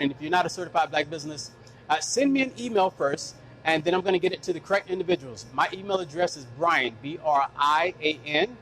And if you're not a certified black business, send me an email first, and then I'm going to get it to the correct individuals. My email address is Brian, Brian,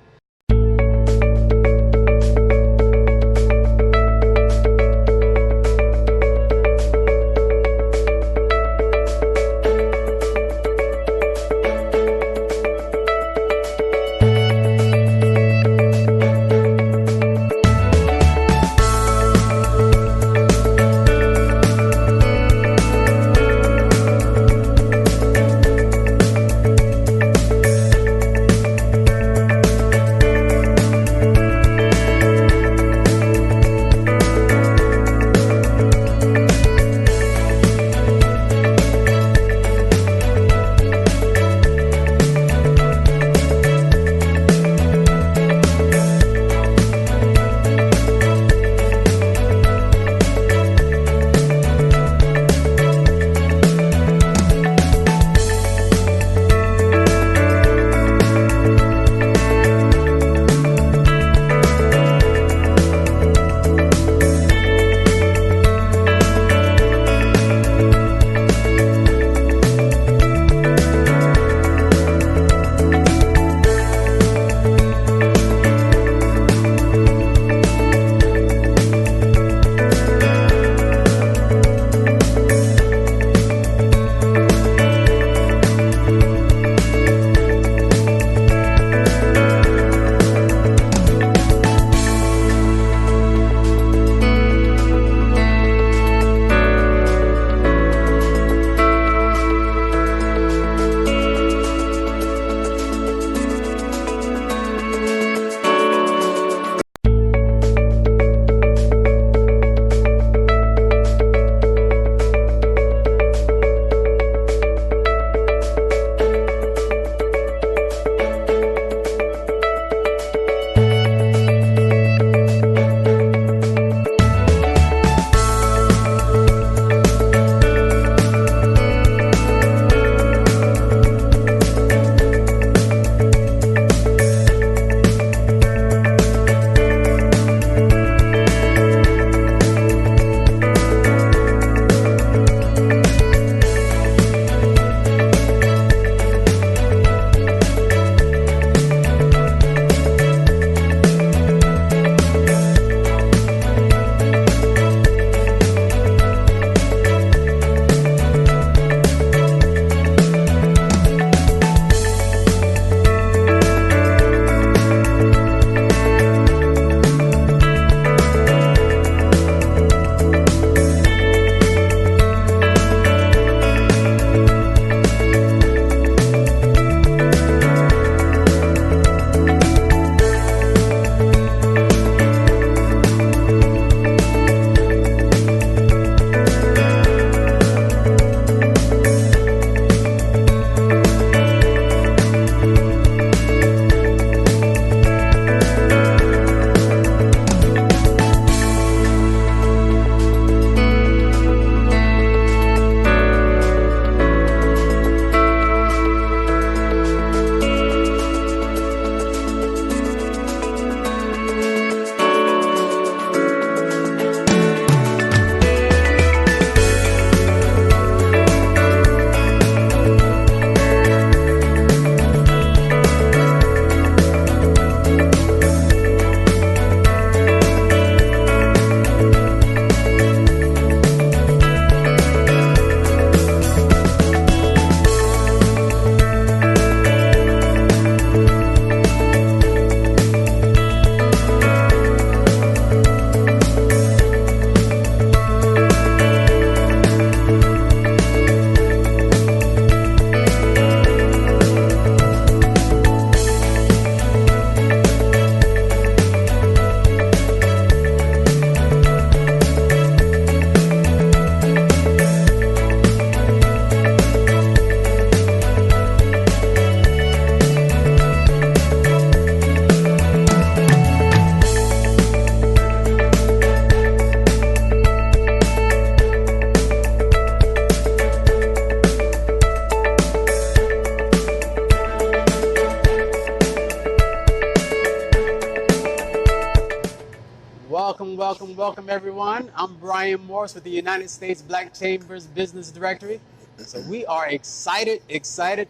welcome everyone. I'm Brian Morris with the United States Black Chambers Business Directory. So we are excited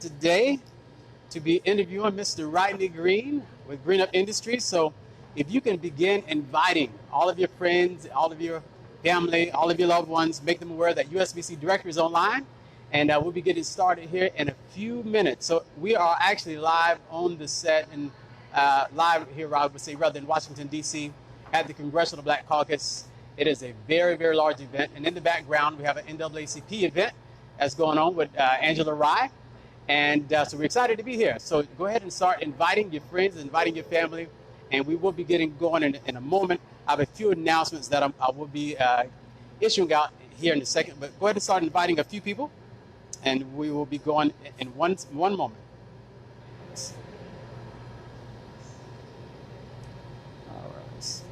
today to be interviewing Mr. Rodney Green with Green Up Industries. So if you can begin inviting all of your friends, all of your family, all of your loved ones, make them aware that USBC Directory is online, and we'll be getting started here in a few minutes. So we are actually live on the set and live here, I would say, rather in Washington, D.C., at the Congressional Black Caucus. It is a very, very large event. And in the background, we have an NAACP event that's going on with Angela Rye. And so we're excited to be here. So go ahead and start inviting your friends, inviting your family, and we will be getting going in a moment. I have a few announcements that I will be issuing out here in a second. But go ahead and start inviting a few people, and we will be going in one moment. All right.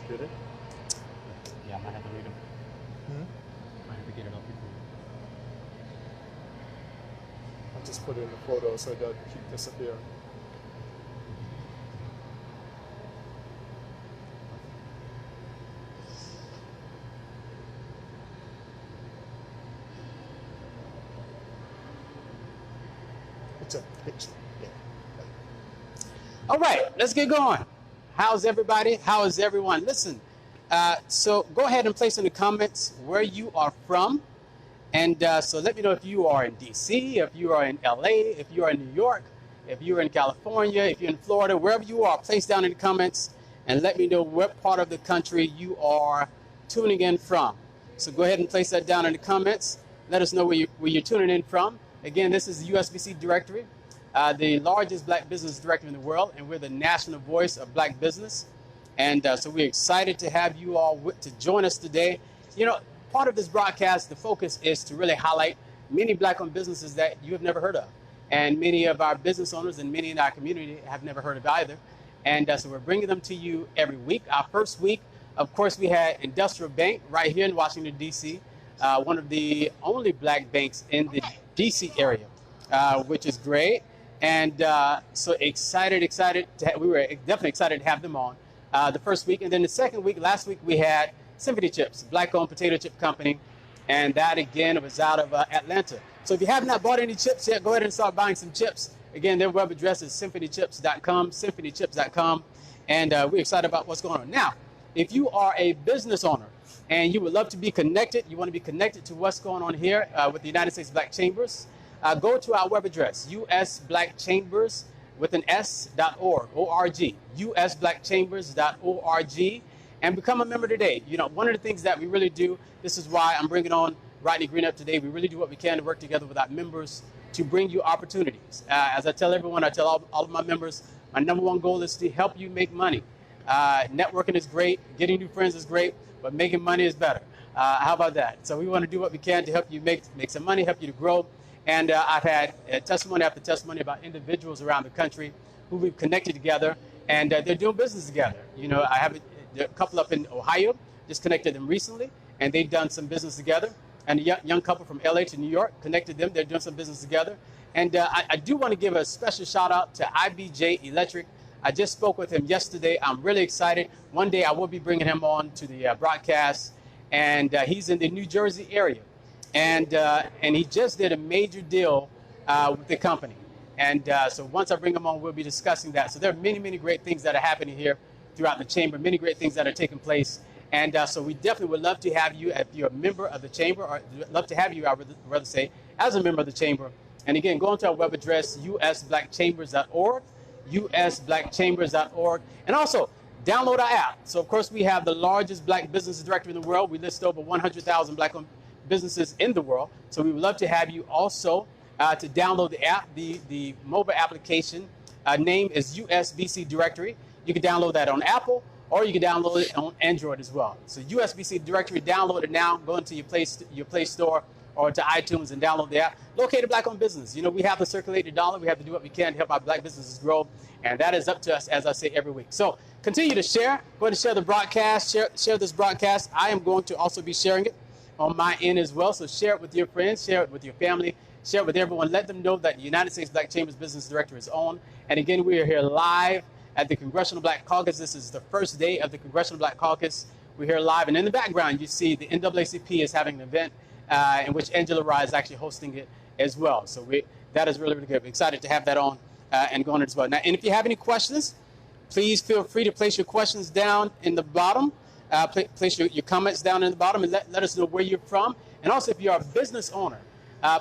Did it? Yeah, I might have to read them. Might have to get it up before. I'll just put it in the photo so it doesn't keep disappearing. It's a picture. Yeah. All right, let's get going. How's everybody? How is everyone? Listen, so go ahead and place in the comments where you are from. And so let me know if you are in D.C., if you are in L.A., if you are in New York, if you're in California, if you're in Florida, wherever you are, place down in the comments and let me know what part of the country you are tuning in from. So go ahead and place that down in the comments. Let us know where you're tuning in from. Again, this is the USBC Directory, the largest black business directory in the world, and we're the national voice of black business. And so we're excited to have you all to join us today. You know, part of this broadcast, the focus is to really highlight many black-owned businesses that you have never heard of. And many of our business owners and many in our community have never heard of either. And so we're bringing them to you every week. Our first week, of course, we had Industrial Bank right here in Washington, D.C., one of the only black banks in the D.C. area, which is great. And so excited we were definitely excited to have them on the first week. And then the second week, last week, we had Symphony Chips, black-owned potato chip company. And that, again, was out of Atlanta. So if you have not bought any chips yet, go ahead and start buying some chips. Again, their web address is symphonychips.com, symphonychips.com. And we're excited about what's going on. Now, if you are a business owner and you would love to be connected, you want to be connected to what's going on here with the United States Black Chambers, go to our web address, usblackchambers with an s.org, O-R-G, usblackchambers.org, and become a member today. You know, one of the things that we really do, this is why I'm bringing on Rodney Green up today. We really do what we can to work together with our members to bring you opportunities. As I tell everyone, I tell all of my members, my number one goal is to help you make money. Networking is great, getting new friends is great, but making money is better. How about that? So we want to do what we can to help you make some money, help you to grow. And I've had testimony after testimony about individuals around the country who we've connected together, and they're doing business together. You know, I have a couple up in Ohio, just connected them recently, and they've done some business together. And a young couple from LA to New York, connected them. They're doing some business together. And I do want to give a special shout out to IBJ Electric. I just spoke with him yesterday. I'm really excited. One day I will be bringing him on to the broadcast, and he's in the New Jersey area. And he just did a major deal with the company. And so once I bring him on, we'll be discussing that. So there are many, many great things that are happening here throughout the chamber, many great things that are taking place. And so we definitely would love to have you, if you're a member of the chamber, or love to have you, I would rather say, as a member of the chamber. And again, go onto our web address, usblackchambers.org, usblackchambers.org. And also, download our app. So, of course, we have the largest black business directory in the world. We list over 100,000 black-owned businesses in the world. So we would love to have you also to download the app. The mobile application name is USBC Directory. You can download that on Apple, or you can download it on Android as well. So USBC Directory, download it now. Go into your Play Store or to iTunes and download the app. Located black-owned business. You know, we have to circulate the dollar. We have to do what we can to help our black businesses grow, and that is up to us, as I say every week. So continue to share. Go ahead and share the broadcast. Share this broadcast. I am going to also be sharing it on my end as well. So share it with your friends, share it with your family, share it with everyone. Let them know that the United States Black Chamber's Business Director is on. And again, we are here live at the Congressional Black Caucus. This is the first day of the Congressional Black Caucus. We're here live, and in the background, you see the NAACP is having an event in which Angela Rye is actually hosting it as well. So that is really, really good. We're excited to have that on and going as well. Now, and if you have any questions, please feel free to place your questions down in the bottom. Place your comments down in the bottom and let us know where you're from. And also, if you're a business owner,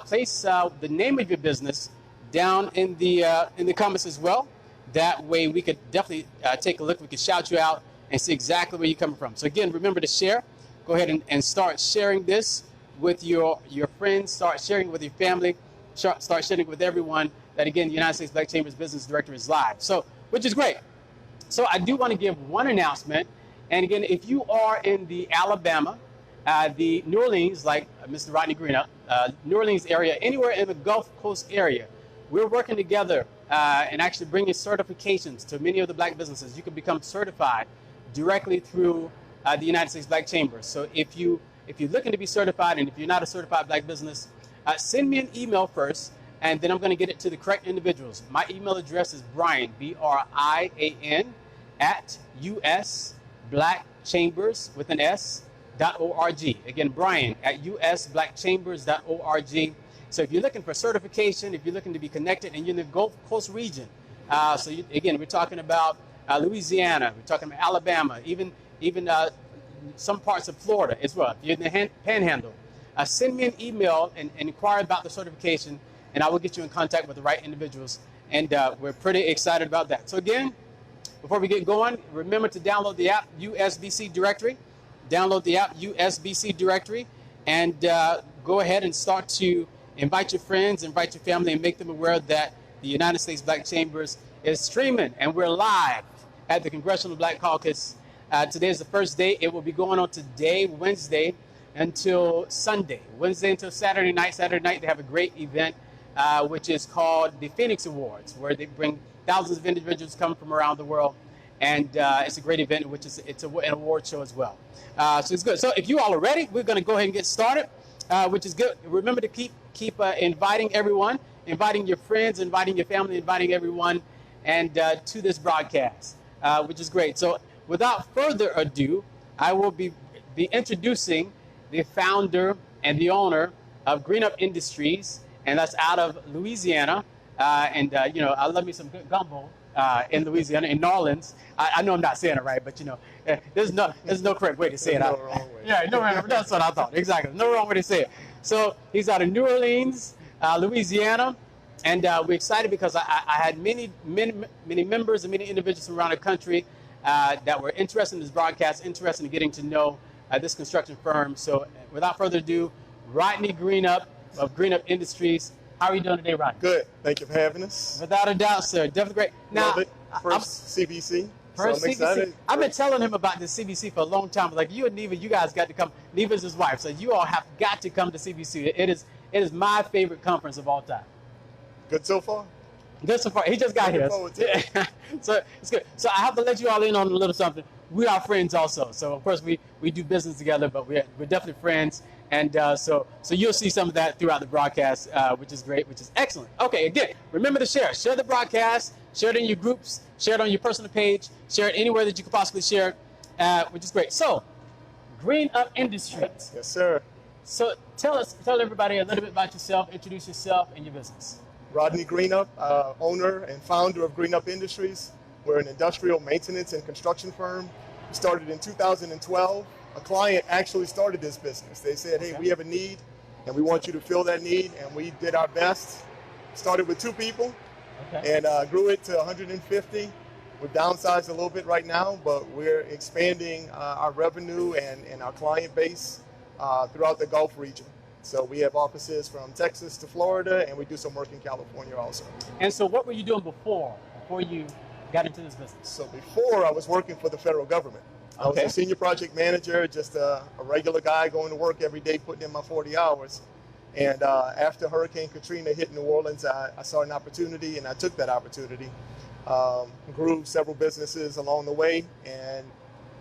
place the name of your business down in the comments as well. That way, we could definitely take a look. We could shout you out and see exactly where you're coming from. So again, remember to share. Go ahead and start sharing this with your friends. Start sharing with your family. Start sharing with everyone that, again, the United States Black Chamber's Business Director is live. So, which is great. So I do want to give one announcement. And again, if you are in the Alabama, the New Orleans, like Mr. Rodney Greenup, New Orleans area, anywhere in the Gulf Coast area, we're working together and actually bringing certifications to many of the black businesses. You can become certified directly through the United States Black Chamber. So if you're looking to be certified, and if you're not a certified black business, send me an email first, and then I'm going to get it to the correct individuals. My email address is Brian, BRIAN, at USBlackChambers with an S.org. Again, Brian at USBlackChambers.org. So if you're looking for certification, if you're looking to be connected, and you're in the Gulf Coast region, again, we're talking about Louisiana, we're talking about Alabama, even some parts of Florida as well. If you're in the Panhandle, send me an email and inquire about the certification, and I will get you in contact with the right individuals. And we're pretty excited about that. So again, before we get going, remember to download the app USBC Directory. Download the app USBC Directory, and go ahead and start to invite your friends, invite your family, and make them aware that the United States Black Chambers is streaming, and we're live at the Congressional Black Caucus. Today is the first day. It will be going on today, Wednesday, until Sunday. Wednesday until Saturday night. Saturday night, they have a great event, which is called the Phoenix Awards, where they bring thousands of individuals coming from around the world. And it's a great event, which is an award show as well. So it's good. So if you all are ready, we're going to go ahead and get started, which is good. Remember to keep inviting everyone, inviting your friends, inviting your family, inviting everyone, and to this broadcast, which is great. So without further ado, I will be introducing the founder and the owner of Greenup Industries, and that's out of Louisiana. I love me some good gumbo in Louisiana, in New Orleans. I know I'm not saying it right, but there's no correct way to say it. No wrong way. Yeah, that's what I thought. Exactly, no wrong way to say it. So he's out of New Orleans, Louisiana, and we're excited because I had many members and many individuals from around the country that were interested in this broadcast, interested in getting to know this construction firm. So without further ado, Rodney Greenup of Greenup Industries. How are you doing today, Rodney? Good. Thank you for having us. Without a doubt, sir. Definitely great. Now, Love it. First CBC. First so I'm excited. CBC. I've been telling him about this CBC for a long time. Like, you and Neva, you guys got to come. Neva's his wife, so you all have got to come to CBC. It is my favorite conference of all time. Good so far? Good so far. He just got here. So it's good. So I have to let you all in on a little something. We are friends also. So of course we do business together, but we're definitely friends. And so you'll see some of that throughout the broadcast, which is great, which is excellent. Okay, again, remember to share. Share the broadcast. Share it in your groups. Share it on your personal page. Share it anywhere that you could possibly share it, which is great. So, Greenup Industries. Yes, sir. So tell everybody a little bit about yourself. Introduce yourself and your business. Rodney Greenup, owner and founder of Greenup Industries. We're an industrial maintenance and construction firm. We started in 2012. A client actually started this business. They said, hey, we have a need, and we want you to fill that need, and we did our best. Started with 2 people, and grew it to 150. We've downsized a little bit right now, but we're expanding our revenue and our client base throughout the Gulf region. So we have offices from Texas to Florida, and we do some work in California also. And so what were you doing before you got into this business? So before, I was working for the federal government. I was a senior project manager, just a regular guy going to work every day, putting in my 40 hours. And after Hurricane Katrina hit New Orleans, I saw an opportunity, and I took that opportunity. Grew several businesses along the way, and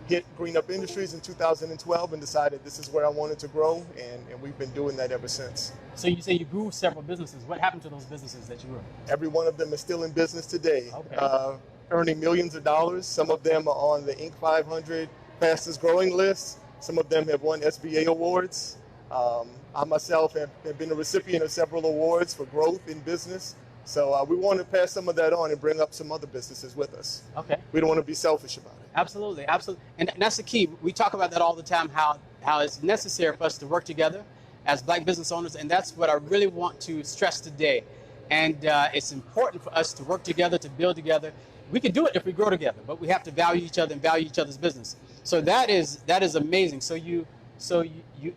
hit Green Up Industries in 2012 and decided this is where I wanted to grow, and we've been doing that ever since. So you say you grew several businesses. What happened to those businesses that you grew? Every one of them is still in business today, Okay. earning millions of dollars. Some of them are on the Inc. 500 fastest growing list. Some of them have won SBA awards. I myself have been a recipient of several awards for growth in business. So we want to pass some of that on and bring up some other businesses with us. Okay. We don't want to be selfish about it. Absolutely, absolutely. And that's the key. We talk about that all the time, how it's necessary for us to work together as Black business owners, and that's what I really want to stress today. And it's important for us to work together, to build together. We can do it if we grow together, but we have to value each other and value each other's business. So that is amazing. So you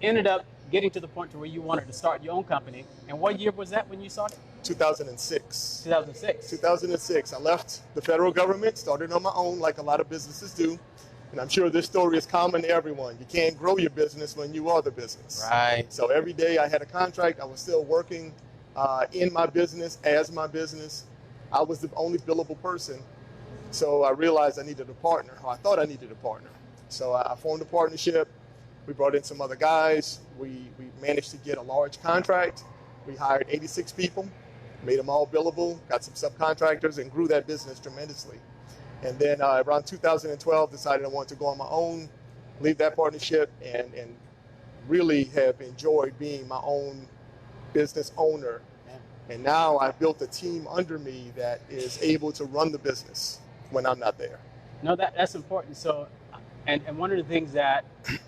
ended up getting to the point to where you wanted to start your own company. And what year was that when you started? 2006. 2006. 2006. I left the federal government, started on my own like a lot of businesses do. And I'm sure this story is common to everyone. You can't grow your business when you are the business. Right. So every day I had a contract. I was still working in my business, as my business. I was the only billable person. So I realized I needed a partner, or I thought I needed a partner. So I formed a partnership. We brought in some other guys. We managed to get a large contract. We hired 86 people, made them all billable, got some subcontractors, and grew that business tremendously. And then around 2012, decided I wanted to go on my own, leave that partnership, and really have enjoyed being my own business owner. And now I've built a team under me that is able to run the business when I'm not there. No, that's important. So, and one of the things that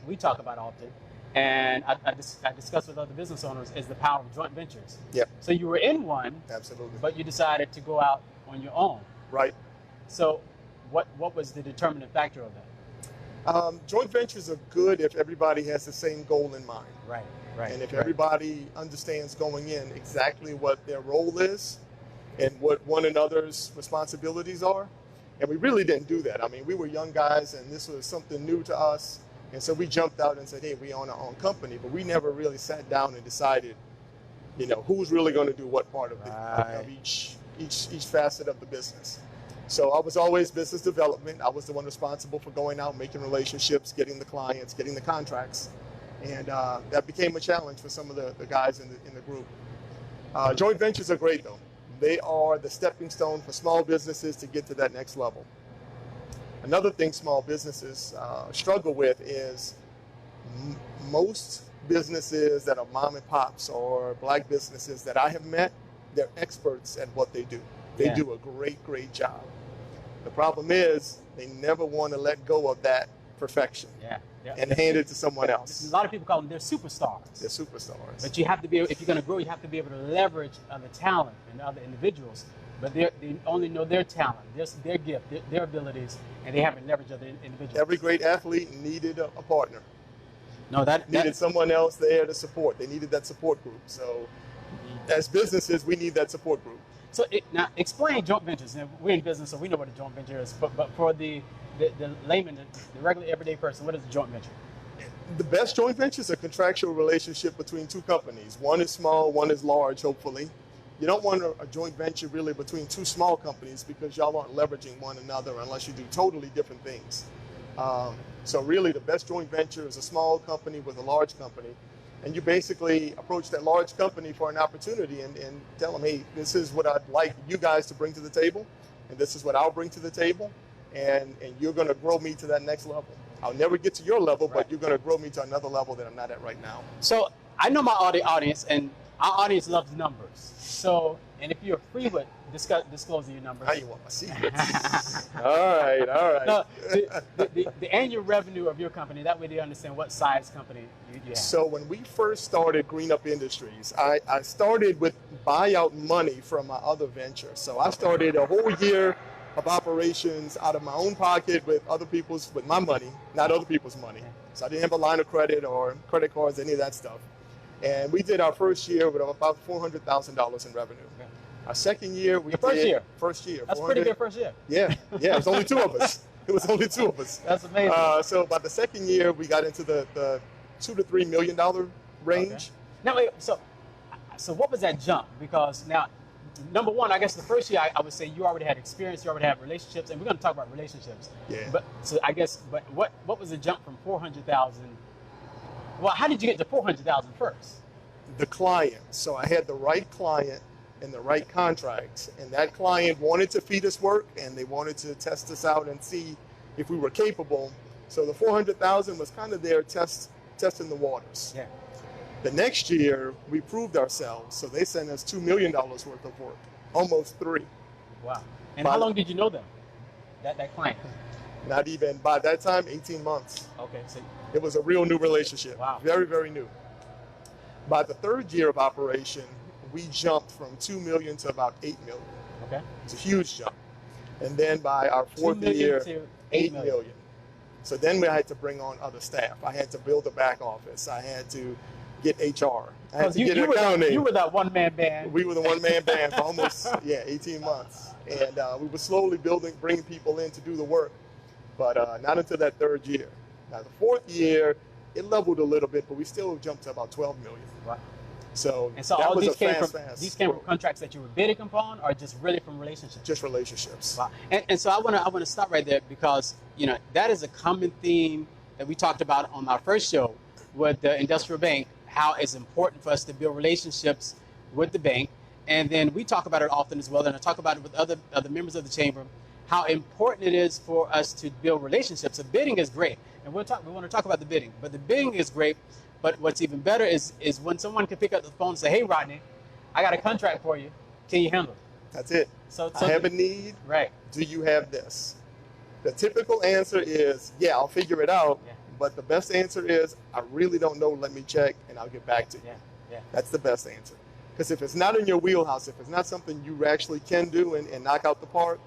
we talk about often, and I discuss with other business owners, is the power of joint ventures. Yep. So you were in one, Absolutely. but you decided to go out on your own. Right. So what was the determining factor of that? Joint ventures are good if everybody has the same goal in mind. Right, right. And if right. everybody understands going in exactly what their role is and what one another's responsibilities are. And we really didn't do that. I mean, we were young guys and this was something new to us. And so we jumped out and said, hey, we own our own company. But we never really sat down and decided, who's really going to do what part of, of each facet of the business. So I was always business development. I was the one responsible for going out, making relationships, getting the clients, getting the contracts. And that became a challenge for some of the guys in the group. Joint ventures are great, though. They are the stepping stone for small businesses to get to that next level. Another thing small businesses struggle with is most businesses that are mom and pops or Black businesses that I have met, they're experts at what they do. They do a great, great job. The problem is they never want to let go of that perfection and hand it to someone else. A lot of people call them their superstars. They're superstars. But you have to be, if you're going to grow, you have to be able to leverage other talent and other individuals. But they only know their talent, their gift, their abilities, and they haven't leveraged other individuals. Every great athlete needed a partner. No, needed someone else there to support. They needed that support group. So as businesses, we need that support group. So now explain joint ventures. Now, we're in business, so we know what a joint venture is. But for the layman, the regular everyday person, what is a joint venture? The best joint venture is a contractual relationship between two companies. One is small, one is large, hopefully. You don't want a joint venture really between two small companies because y'all aren't leveraging one another unless you do totally different things. So really the best joint venture is a small company with a large company. And you basically approach that large company for an opportunity and tell them, hey, this is what I'd like you guys to bring to the table, and this is what I'll bring to the table, and you're going to grow me to that next level. I'll never get to your level, but you're going to grow me to another level that I'm not at right now. So I know my audience, and our audience loves numbers. So, and if you're free with disclosing your numbers. Now you want my secrets. All right. No, the annual revenue of your company, that way they understand what size company you have. So when we first started Green Up Industries, I started with buyout money from my other venture. So I started a whole year of operations out of my own pocket with my money, not other people's money. So I didn't have a line of credit or credit cards, any of that stuff. And we did our first year with about $400,000 in revenue. Okay. Our second year, First year. That's pretty good first year. Yeah, it was only two of us. That's amazing. So by the second year, we got into the $2 to $3 million range. Okay. Now, wait, so what was that jump? Because now number one, I guess the first year I would say you already had experience, you already had relationships, and we're going to talk about relationships. Yeah. But so I guess, but what was the jump from 400,000? Well, how did you get to 400,000 first? The client. So I had the right client and the right contracts, and that client wanted to feed us work, and they wanted to test us out and see if we were capable. So the 400,000 was kind of their testing the waters. Yeah. The next year, we proved ourselves, so they sent us $2 million worth of work, almost 3. Wow. And how long did you know them, that client? Not even, by that time, 18 months. Okay. So It was a real new relationship. Wow. Very, very new. By the 3rd year of operation, we jumped from 2 million to about 8 million. okay. It's a huge jump. And then by our 4th 2 million year, to 8 million. So then we had to bring on other staff. I had to build a back office. I had to get HR. I had to get accounting. You were that one-man band. We were the one-man band for almost 18 months. And we were slowly bringing people in to do the work, but not until that 3rd year. Now the 4th year, it leveled a little bit, but we still jumped to about 12 million. Wow. So, And so that all was these a came fast, from fast these came from growth. contracts that you were bidding upon, or just really from relationships? Just relationships. Wow. And so I want to stop right there, because that is a common theme that we talked about on our first show with the industrial bank, how it's important for us to build relationships with the bank. And then we talk about it often as well, and I talk about it with other members of the chamber, how important it is for us to build relationships. The bidding is great, and we want to talk about the bidding, but the bidding is great. But what's even better is when someone can pick up the phone and say, "Hey, Rodney, I got a contract for you. Can you handle it?" That's it. So I have a need. Right. Do you have this? The typical answer is, yeah, I'll figure it out. Yeah. But the best answer is, I really don't know. Let me check, and I'll get back to you. Yeah. Yeah. That's the best answer. Because if it's not in your wheelhouse, if it's not something you actually can do and knock out the park,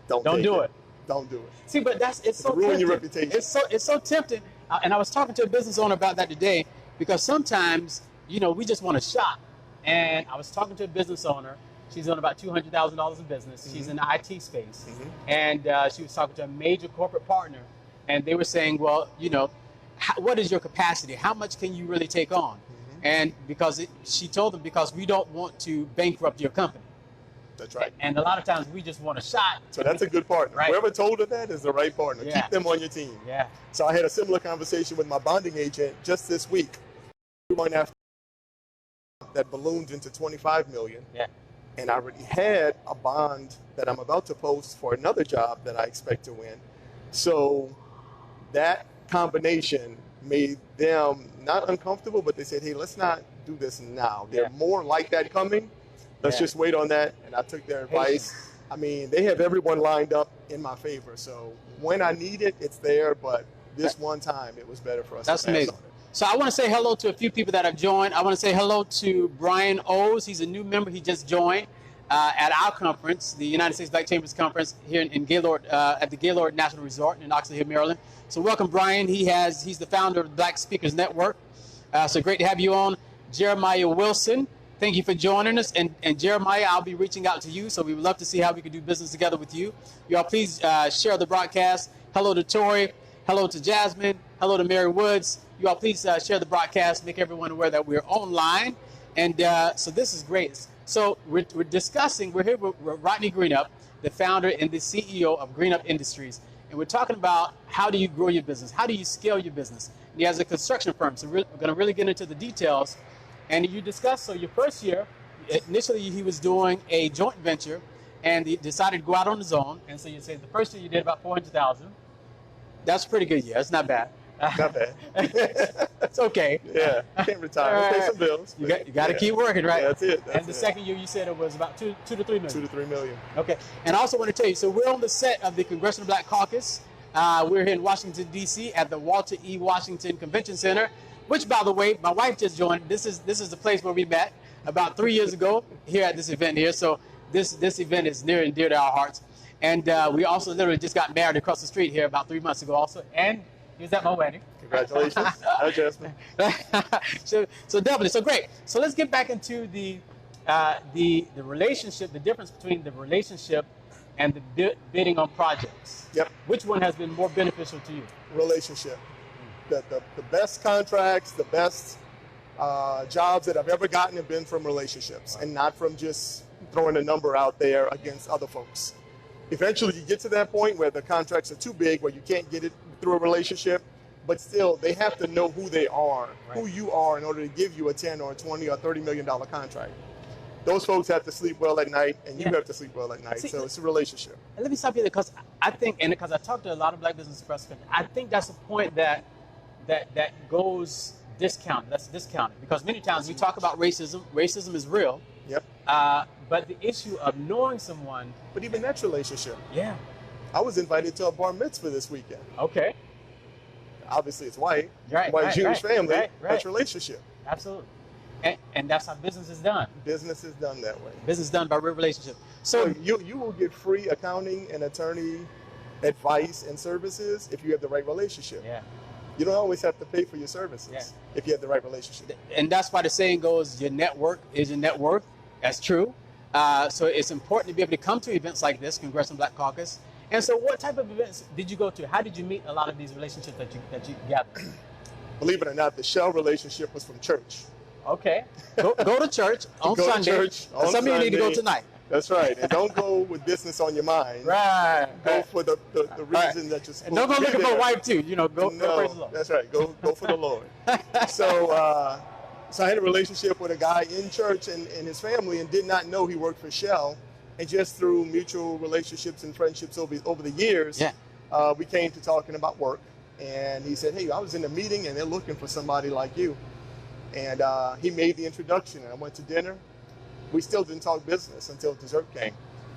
don't do it. Don't do it. See, but it's so ruin tempting. your reputation. It's so tempting. And I was talking to a business owner about that today, because sometimes we just want to shop. And I was talking to a business owner. She's on about $200,000 in business. Mm-hmm. She's in the IT space, Mm-hmm. and she was talking to a major corporate partner, and they were saying, well, what is your capacity? How much can you really take on? Mm-hmm. And she told them, because we don't want to bankrupt your company. That's right. And a lot of times we just want a shot. So that's a good partner. Right. Whoever told her that is the right partner. Yeah. Keep them on your team. Yeah. So I had a similar conversation with my bonding agent just this week. We went after that ballooned into 25 million. Yeah. And I already had a bond that I'm about to post for another job that I expect to win. So that combination made them not uncomfortable, but they said, hey, let's not do this now. There are more like that coming. Let's just wait on that. And I took their advice. I mean, they have everyone lined up in my favor. So when I need it, it's there. But this one time, it was better for us to pass amazing. on it. So I want to say hello to a few people that have joined. I want to say hello to Brian O's. He's a new member. He just joined at our conference, the United States Black Chambers Conference here in Gaylord, at the Gaylord National Resort in Oxford Hill, Maryland. So welcome, Brian. He's the founder of the Black Speakers Network. So great to have you on. Jeremiah Wilson, thank you for joining us. And Jeremiah, I'll be reaching out to you, so we would love to see how we can do business together with you. Y'all please share the broadcast. Hello to Tori. Hello to Jasmine. Hello to Mary Woods. You all please share the broadcast, make everyone aware that we're online. And so this is great. So we're discussing, we're here with Rodney Greenup, the founder and the CEO of Greenup Industries. And we're talking about how do you grow your business? How do you scale your business? And he has a construction firm, so we're going to really get into the details. And you discussed, so your first year, initially he was doing a joint venture, and he decided to go out on his own. And so you say the first year you did about 400,000. That's a pretty good year. It's not bad. Not bad. It's okay. Yeah, can't retire. Pay some bills. You got to keep working, right? Yeah, that's it. And the second year, you said it was about 2 to 3 million. 2 to 3 million. Okay. And I also want to tell you, so we're on the set of the Congressional Black Caucus. We're here in Washington, D.C. at the Walter E. Washington Convention Center, which, by the way, my wife just joined. This is the place where we met about 3 years ago here at this event here. So this event is near and dear to our hearts. And we also literally just got married across the street here about 3 months ago also. And he was at my wedding. Congratulations. Hi, Jasmine. So definitely. So great. So let's get back into the relationship, the difference between the relationship and the bidding on projects. Yep. Which one has been more beneficial to you? Relationship. The best contracts, the best jobs that I've ever gotten have been from relationships and not from just throwing a number out there against other folks. Eventually, you get to that point where the contracts are too big, where you can't get it through a relationship, but still, they have to know who they are, Right. who you are, in order to give you a 10 or a 20 or $30 million contract. Those folks have to sleep well at night, and you Yeah. have to sleep well at night. See, So it's a relationship. And let me stop you there, because I think, and because I talked to a lot of black business press, I think that's a point that goes discounted. That's discounted, because many times we talk about racism. Racism is real. Yep. But the issue of knowing someone. But even that relationship. Yeah. I was invited to a bar mitzvah this weekend. Okay. Obviously, it's white. Right, White right, Jewish right, family. right. That's relationship. Absolutely. And that's how business is done. Business is done that way. Business is done by real relationship. So So you will get free accounting and attorney advice and services if you have the right relationship. yeah. You don't always have to pay for your services Yeah. if you have the right relationship. And that's why the saying goes, your network is your net worth. That's true. So it's important to be able to come to events like this, Congressional Black Caucus. And so what type of events did you go to? How did you meet a lot of these relationships that you gathered? Believe it or not, the Shell relationship was from church. Okay. Go to church on Go to Sunday. church on Some of you need to go Sunday. tonight. That's right. And don't go with business on your mind. Right. Go for the reason that you're supposed And don't go to be looking for a there. wife too. Go praise the No, Lord. that's right. Go for the Lord. So I had a relationship with a guy in church and his family, and did not know he worked for Shell. And just through mutual relationships and friendships over the years, Yeah. we came to talking about work. And he said, hey, I was in a meeting and they're looking for somebody like you. And he made the introduction, and I went to dinner. We still didn't talk business until dessert came.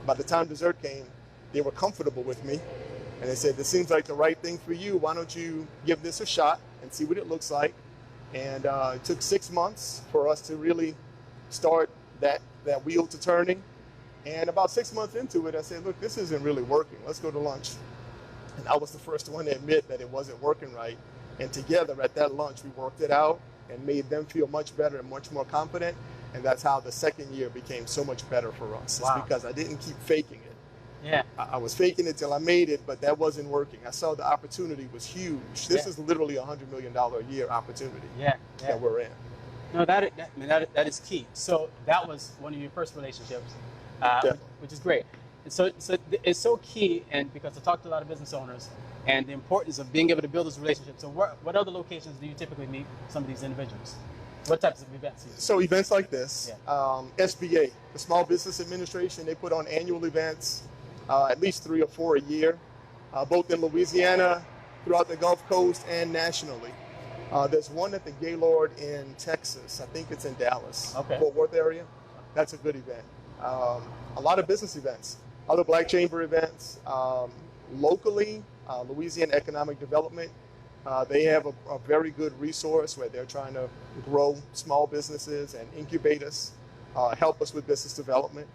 By the time dessert came, they were comfortable with me. And they said, this seems like the right thing for you. Why don't you give this a shot and see what it looks like? And it took 6 months for us to really start that wheel to turning. And about 6 months into it, I said, look, this isn't really working. Let's go to lunch. And I was the first one to admit that it wasn't working right. And together at that lunch, we worked it out and made them feel much better and much more confident. And that's how the second year became so much better for us. Wow. It's because I didn't keep faking it. Yeah. I was faking it till I made it, but that wasn't working. I saw the opportunity was huge. This Yeah. is literally a $100 million a year opportunity Yeah. that we're in. No, that is key. So that was one of your first relationships, Yeah. which is great. And so it's so key, and because I talked to a lot of business owners, and the importance of being able to build those relationships. So what other locations do you typically meet some of these individuals? What types of events? So events like this, Yeah. SBA, the Small Business Administration, they put on annual events, at least 3 or 4 a year, both in Louisiana, throughout the Gulf Coast, and nationally. There's one at the Gaylord in Texas. I think it's in Dallas, Okay. Fort Worth area. That's a good event. A lot of business events, other Black Chamber events. Locally, Louisiana Economic Development, they have a very good resource where they're trying to grow small businesses and incubate us, help us with business development.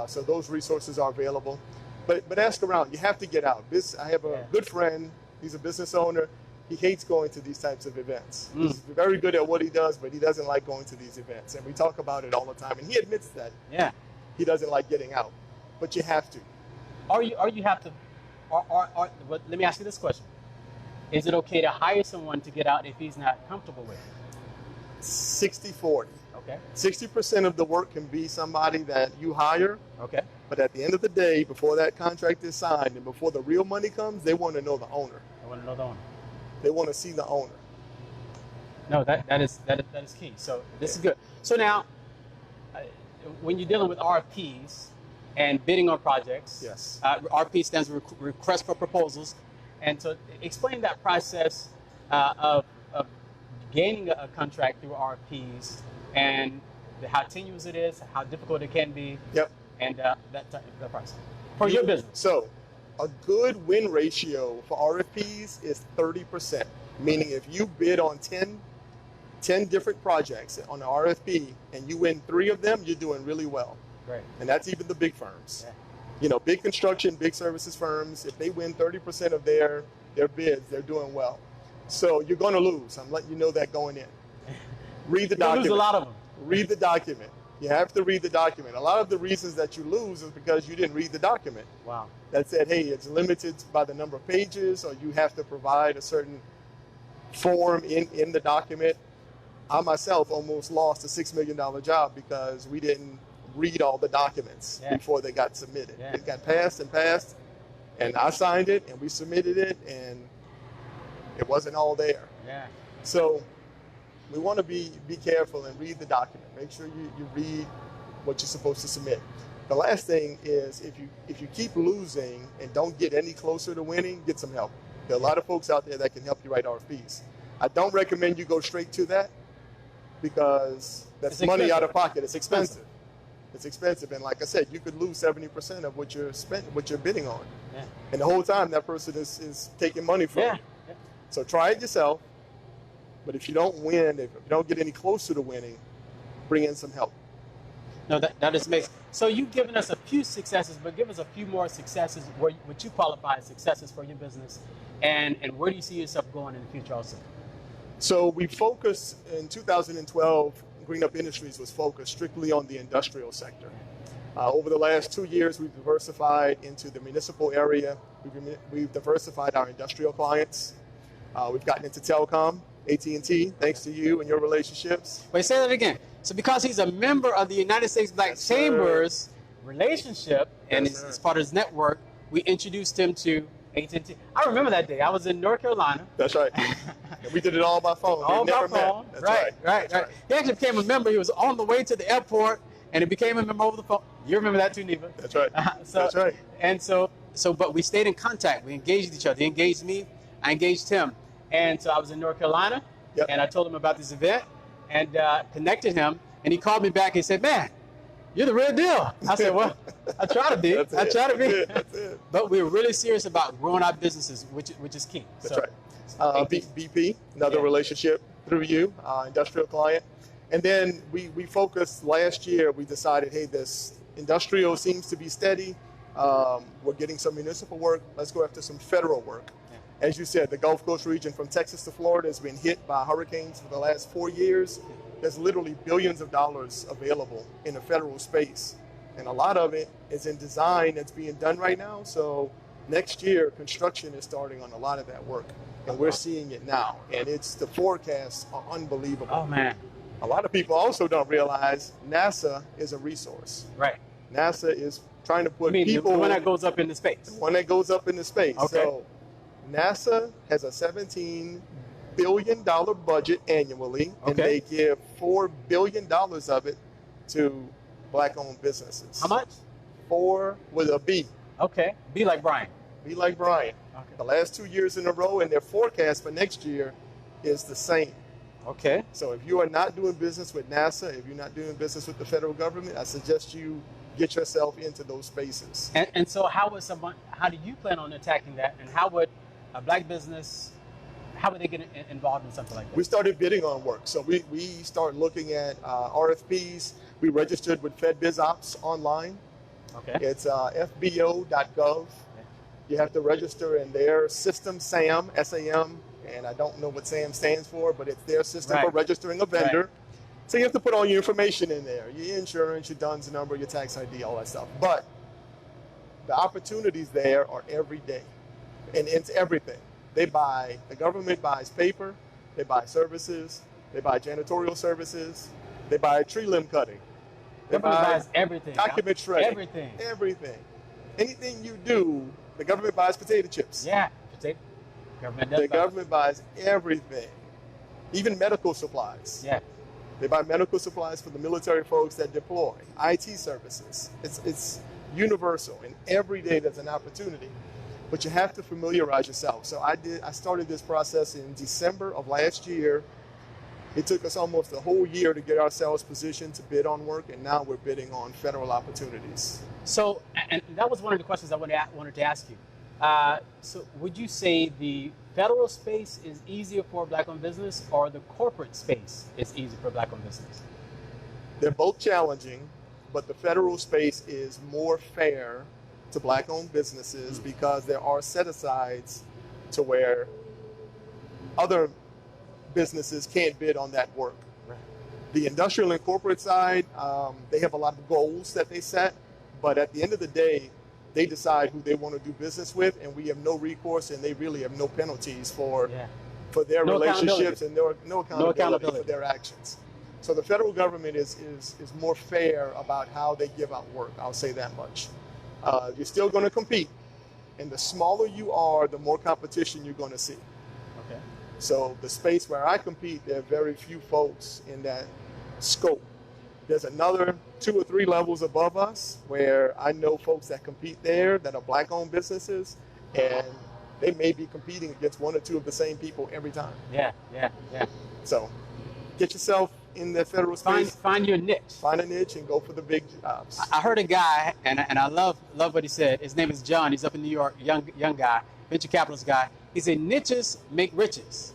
So those resources are available. But ask around. You have to get out. I have a good friend. He's a business owner. He hates going to these types of events. He's very good at what he does, but he doesn't like going to these events. And we talk about it all the time. And he admits that. Yeah. He doesn't like getting out. But you have to. Or you have to. But let me ask you this question: is it okay to hire someone to get out if he's not comfortable with it? 60-40. Okay. 60% of the work can be somebody that you hire. Okay. But at the end of the day, before that contract is signed and before the real money comes, they want to know the owner. I want to know the owner. They want to see the owner. No, that is key. So this is good. So now, when you're dealing with RFPs and bidding on projects, Yes. RFP stands for Request for Proposals, and so explain that process of gaining a contract through RFPs and how tenuous it is, how difficult it can be, Yep. and that process for your business. So a good win ratio for RFPs is 30%, meaning if you bid on 10 different projects on an RFP and you win 3 of them, you're doing really well. Great. And that's even the big firms. Yeah. You know, big construction, big services firms, if they win 30% of their bids, they're doing well. So you're going to lose. I'm letting you know that going in. Read the You lose document. a lot of them. Read the document. You have to read the document. A lot of the reasons that you lose is because you didn't read the document. Wow. That said, hey, it's limited by the number of pages, or you have to provide a certain form in the document. I myself almost lost a $6 million job because we didn't read all the documents before they got submitted. It got passed and passed, and I signed it, and we submitted it, and it wasn't all there. So we want to be careful and read the document. Make sure you read what you're supposed to submit. The last thing is if you keep losing and don't get any closer to winning, get some help. There are a lot of folks out there that can help you write RFPs. I don't recommend you go straight to that because that's money out of pocket. It's expensive. It's expensive, and like I said, you could lose 70% of what you're bidding on, and the whole time that person is taking money from you. So try it yourself. But if you don't win, if you don't get any closer to winning, bring in some help. No, that is amazing. So you've given us a few successes, but give us a few more successes, what you qualify as successes for your business, and where do you see yourself going in the future also? So we focused, in 2012, Green Up Industries was focused strictly on the industrial sector. Over the last 2 years, we've diversified into the municipal area. We've diversified our industrial clients. We've gotten into telecom, AT&T, thanks to you and your relationships. Wait, say that again. So because he's a member of the United States Black Chambers relationship, and it's part of his network, we introduced him to AT&T. I remember that day. I was in North Carolina. That's right. And we did it all by phone. All by phone. Right. He actually became a member. He was on the way to the airport, and he became a member over the phone. You remember that too, Neva? That's right. That's right. And but we stayed in contact. We engaged each other. He engaged me. I engaged him. And so I was in North Carolina, and I told him about this event and connected him. And he called me back and said, "Man, you're the real deal." I said, "Well, I try to be. I try to be." That's it. But we're really serious about growing our businesses, which is key. That's right. BP, another relationship through you, industrial client. And then we focused last year. We decided, hey, this industrial seems to be steady. We're getting some municipal work. Let's go after some federal work. As you said, the Gulf Coast region from Texas to Florida has been hit by hurricanes for the last 4 years. There's literally billions of dollars available in the federal space. And a lot of it is in design that's being done right now. So next year, construction is starting on a lot of that work. And we're seeing it now. And the forecasts are unbelievable. Oh, man. A lot of people also don't realize NASA is a resource. Right. NASA is trying to put people... the one that goes up into space. The one that goes up into space. Okay. So NASA has a $17 billion budget annually, and they give $4 billion of it to Black-owned businesses. How much? 4 with a B. Okay. Be like Brian. Be like Brian. Okay. The last 2 years in a row, and their forecast for next year is the same. Okay. So if you are not doing business with NASA, if you're not doing business with the federal government, I suggest you get yourself into those spaces. And so how do you plan on attacking that, and how would a Black business, how would they get involved in something like that? We started bidding on work. So we start looking at RFPs. We registered with FedBizOps online. Okay. It's fbo.gov. You have to register in their system, SAM, S-A-M, and I don't know what SAM stands for, but it's their system for registering a vendor. Right. So you have to put all your information in there, your insurance, your DUNS number, your tax ID, all that stuff. But the opportunities there are every day, and it's everything. The government buys paper, they buy services, they buy janitorial services, they buy tree limb cutting. The government buys everything. Document shredding. Everything. Everything. Anything you do, the government buys potato chips. Yeah, potato. The government buys everything, even medical supplies. Yeah. They buy medical supplies for the military folks that deploy, IT services. It's universal, and every day there's an opportunity. But you have to familiarize yourself. So I started this process in December of last year. It took us almost a whole year to get ourselves positioned to bid on work, and now we're bidding on federal opportunities. So, and that was one of the questions I wanted to ask you. So would you say the federal space is easier for Black-owned business, or the corporate space is easier for Black-owned business? They're both challenging, but the federal space is more fair to Black-owned businesses because there are set-asides to where other businesses can't bid on that work. Right. The industrial and corporate side, they have a lot of goals that they set, but at the end of the day, they decide who they want to do business with, and we have no recourse, and they really have no penalties for their relationships and no accountability for their actions. So the federal government is more fair about how they give out work. I'll say that much. You're still going to compete, and the smaller you are, the more competition you're going to see. Okay. So the space where I compete, there are very few folks in that scope. There's another 2 or 3 levels above us where I know folks that compete there that are Black-owned businesses, and they may be competing against 1 or 2 of the same people every time. Yeah. So get yourself in the federal space. Find your niche. Find a niche and go for the big jobs. I heard a guy, and I love what he said. His name is John. He's up in New York, young guy, venture capitalist guy. He said, niches make riches.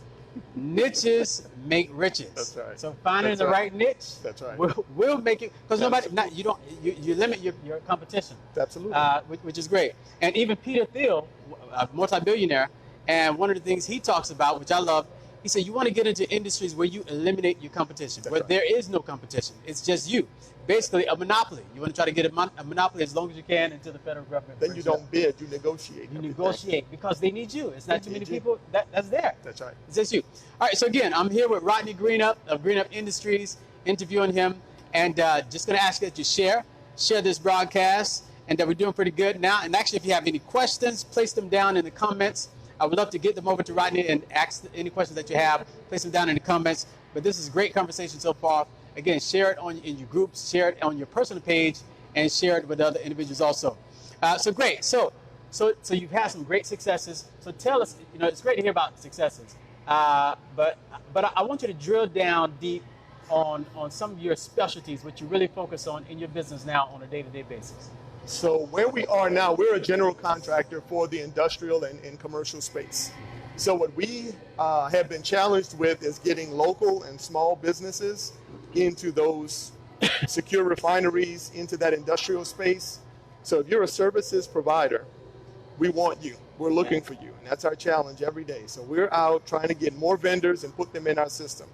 Niches make riches. That's right. So finding the right niche. That's right. Will make it, because you limit your competition. Absolutely. Which is great. And even Peter Thiel, a multi-billionaire, and one of the things he talks about, which I love, he said you want to get into industries where you eliminate your competition, where there is no competition. It's just you. Basically, a monopoly. You want to try to get a monopoly as long as you can until the federal government. Then you don't bid, you negotiate. You negotiate because they need you. It's not too many people that's there. That's right. It's just you. All right, so again, I'm here with Rodney Greenup of Greenup Industries, interviewing him, and just going to ask you that you share this broadcast, and that we're doing pretty good now. And actually, if you have any questions, place them down in the comments. I would love to get them over to Rodney and ask any questions that you have. Place them down in the comments. But this is a great conversation so far. Again, share it in your groups, share it on your personal page, and share it with other individuals also. So great. So you've had some great successes. So tell us, it's great to hear about successes. But I want you to drill down deep on some of your specialties, which you really focus on in your business now on a day-to-day basis. So where we are now, we're a general contractor for the industrial and commercial space. So what we have been challenged with is getting local and small businesses into those secure refineries, into that industrial space. So if you're a services provider, we want you. We're looking for you. And that's our challenge every day. So we're out trying to get more vendors and put them in our system.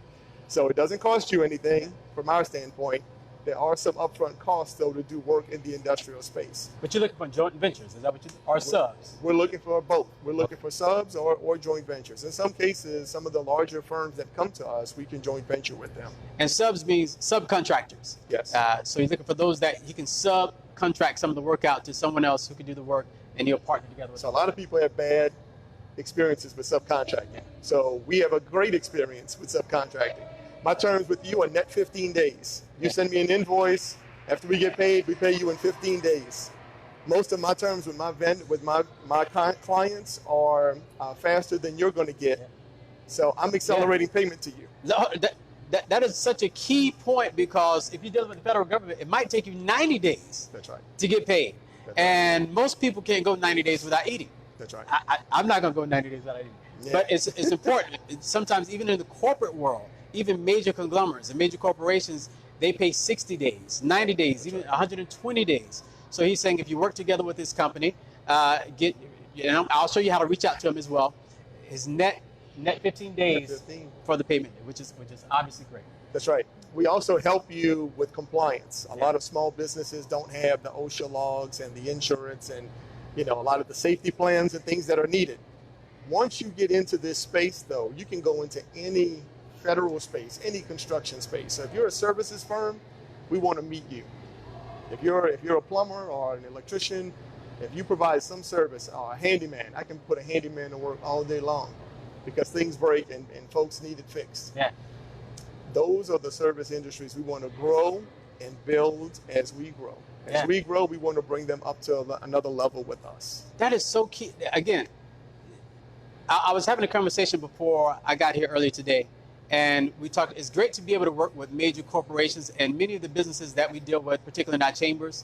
So it doesn't cost you anything from our standpoint. There are some upfront costs, though, to do work in the industrial space. But you're looking for joint ventures, is that what or subs? We're looking for both. We're looking for subs or joint ventures. In some cases, some of the larger firms that come to us, we can joint venture with them. And subs means subcontractors. Yes. So you're looking for those that you can subcontract some of the work out to someone else who can do the work, and you'll partner together with them. So a lot of people have bad experiences with subcontracting. So we have a great experience with subcontracting. My terms with you are net 15 days. You send me an invoice. After we get paid, we pay you in 15 days. Most of my terms with my clients are faster than you're going to get. So I'm accelerating payment to you. That is such a key point, because if you're dealing with the federal government, it might take you 90 days That's right. to get paid. That's and most people can't go 90 days without eating. That's right. I'm not going to go 90 days without eating. Yeah. But it's important. Sometimes even in the corporate world, even major conglomerates and major corporations, they pay 60 days, 90 days, even 120 days. So he's saying if you work together with this company, I'll show you how to reach out to him as well. His net 15 days for the payment, which is obviously great. That's right. We also help you with compliance. A lot of small businesses don't have the OSHA logs and the insurance and a lot of the safety plans and things that are needed. Once you get into this space, though, you can go into any federal space, any construction space. So if you're a services firm, we want to meet you. If you're a plumber or an electrician, if you provide some service, or a handyman, I can put a handyman to work all day long because things break and folks need it fixed. Yeah. Those are the service industries we want to grow and build as we grow. As we grow, we want to bring them up to another level with us. That is so key. Again, I was having a conversation before I got here earlier today, and we talked, it's great to be able to work with major corporations, and many of the businesses that we deal with, particularly in our chambers,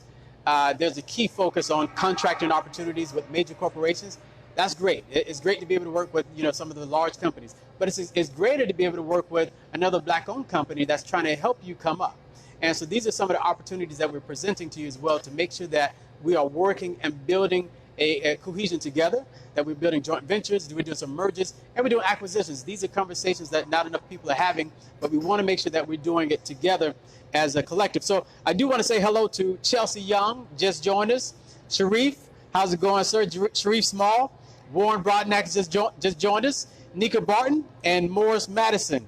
there's a key focus on contracting opportunities with major corporations. That's great. It's great to be able to work with some of the large companies, but it's greater to be able to work with another Black-owned company that's trying to help you come up. And so these are some of the opportunities that we're presenting to you as well, to make sure that we are working and building a cohesion together, that we're building joint ventures, we're doing some mergers, and we're doing acquisitions. These are conversations that not enough people are having, but we want to make sure that we're doing it together as a collective. So I do want to say hello to Chelsea Young, just joined us. Sharif, how's it going, sir? Sharif Small. Warren Brodnack just joined us. Nika Barton and Morris Madison.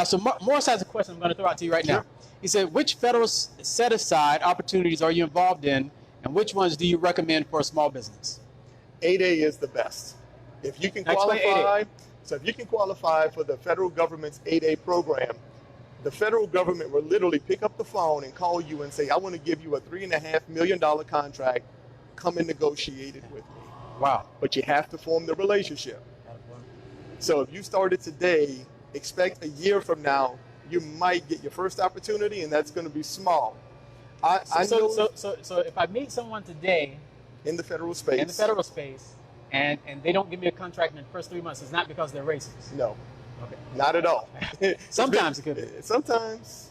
So Morris has a question I'm going to throw out to you right now. Sure. He said, which federal set-aside opportunities are you involved in, and which ones do you recommend for a small business? 8A is the best. If you can Explain qualify, 8A. so if you can qualify for the federal government's 8A program, the federal government will literally pick up the phone and call you and say, I want to give you a $3.5 million contract. Come and negotiate it with me. Wow. But you have to form the relationship. So if you started today, expect a year from now, you might get your first opportunity, and that's going to be small. So if I meet someone today in the federal space, and they don't give me a contract in the first 3 months, it's not because they're racist. No. Okay. Not at all. Sometimes it could be. Sometimes,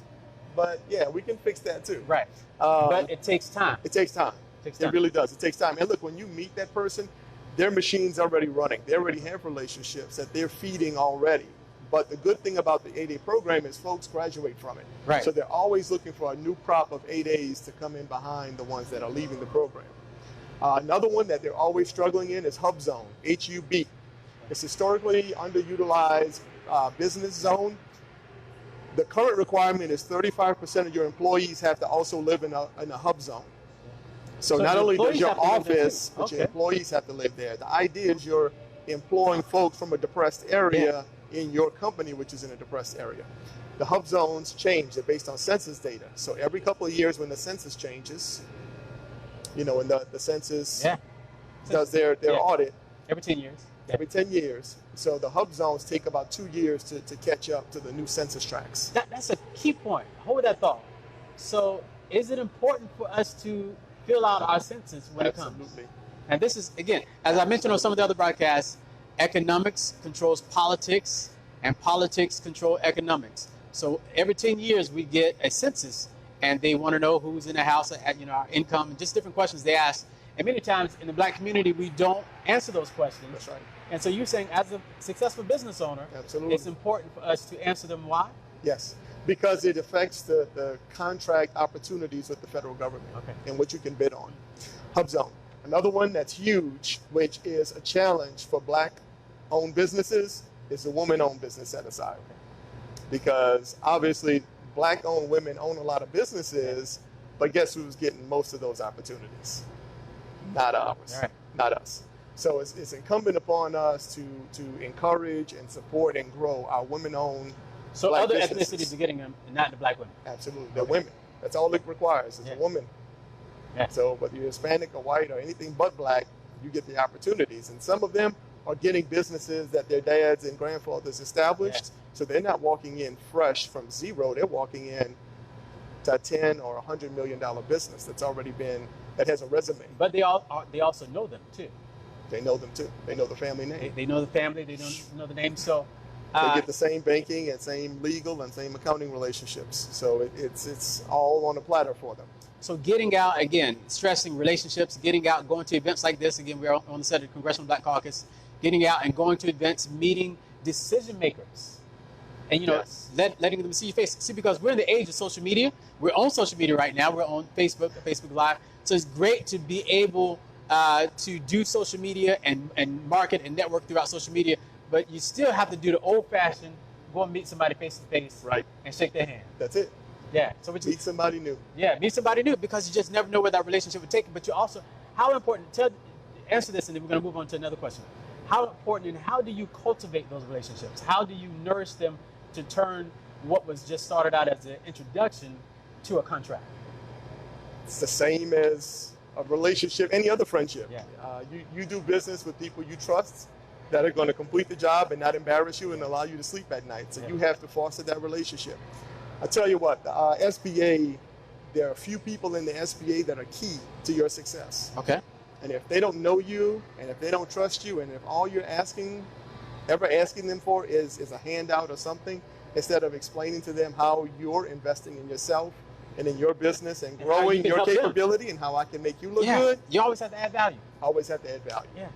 but yeah, we can fix that too. Right. But it takes time. It takes time. It really does. It takes time. And look, when you meet that person, their machine's already running. They already have relationships that they're feeding already. But the good thing about the 8A program is folks graduate from it. Right. So they're always looking for a new crop of 8As to come in behind the ones that are leaving the program. Another one that they're always struggling in is Hub Zone, HUB. It's historically underutilized business zone. The current requirement is 35% of your employees have to also live in a hub zone. So not only does your office, but your employees have to live there. The idea is you're employing folks from a depressed area in your company, which is in a depressed area. The hub zones change. They're based on census data. So every couple of years when the census changes, you know, when the census does their audit. Every 10 years. Every 10 years. So the hub zones take about 2 years to catch up to the new census tracts. That's a key point. Hold that thought. So is it important for us to fill out our census when it comes? Absolutely. And this is, again, as I mentioned on some of the other broadcasts, economics controls politics, and politics control economics. So every 10 years we get a census, and they want to know who's in the house, you know, our income, and just different questions they ask. And many times in the black community, we don't answer those questions. That's right. And so you're saying, as a successful business owner, absolutely, it's important for us to answer them. Why? Yes, because it affects the contract opportunities with the federal government and what you can bid on. Hub Zone. Another one that's huge, which is a challenge for black-owned businesses, is the woman-owned business set-aside. Because obviously, black-owned women own a lot of businesses, but guess who's getting most of those opportunities? Not ours. Right. Not us. So it's incumbent upon us to encourage and support and grow our women-owned So black other businesses. ethnicities are getting them, and not the black women. Absolutely. They're women. That's all it requires is a woman. So whether you're Hispanic or white or anything but black, you get the opportunities. And some of them are getting businesses that their dads and grandfathers established. So they're not walking in fresh from zero. They're walking in to a 10 or $100 million business that's already been, that has a resume. But they also know them too. They know them too. They know the family name. They know the family. They know the name. So they get the same banking and same legal and same accounting relationships. So it's all on a platter for them. So getting out, again, stressing relationships, getting out, going to events like this. Again, we're on the set of the Congressional Black Caucus. Getting out and going to events, meeting decision makers, and letting them see your face. See, because we're in the age of social media. We're on social media right now. We're on Facebook Live. So it's great to be able to do social media and market and network throughout social media. But you still have to do the old-fashioned, go and meet somebody face to face, and shake their hand. That's it. Yeah. So meet somebody new. Yeah, meet somebody new, because you just never know where that relationship would take you. But you also, how important? Answer this, and then we're going to move on to another question. How important and how do you cultivate those relationships? How do you nourish them to turn what was just started out as an introduction to a contract? It's the same as a relationship, any other friendship. Yeah. You do business with people you trust that are going to complete the job and not embarrass you and allow you to sleep at night. So you have to foster that relationship. I tell you what, the SBA, there are a few people in the SBA that are key to your success. Okay. And if they don't know you, and if they don't trust you, and if all you're ever asking them for is a handout or something, instead of explaining to them how you're investing in yourself and in your business and growing your capability and how I can make you look good. You always have to add value. Always have to add value. Yeah.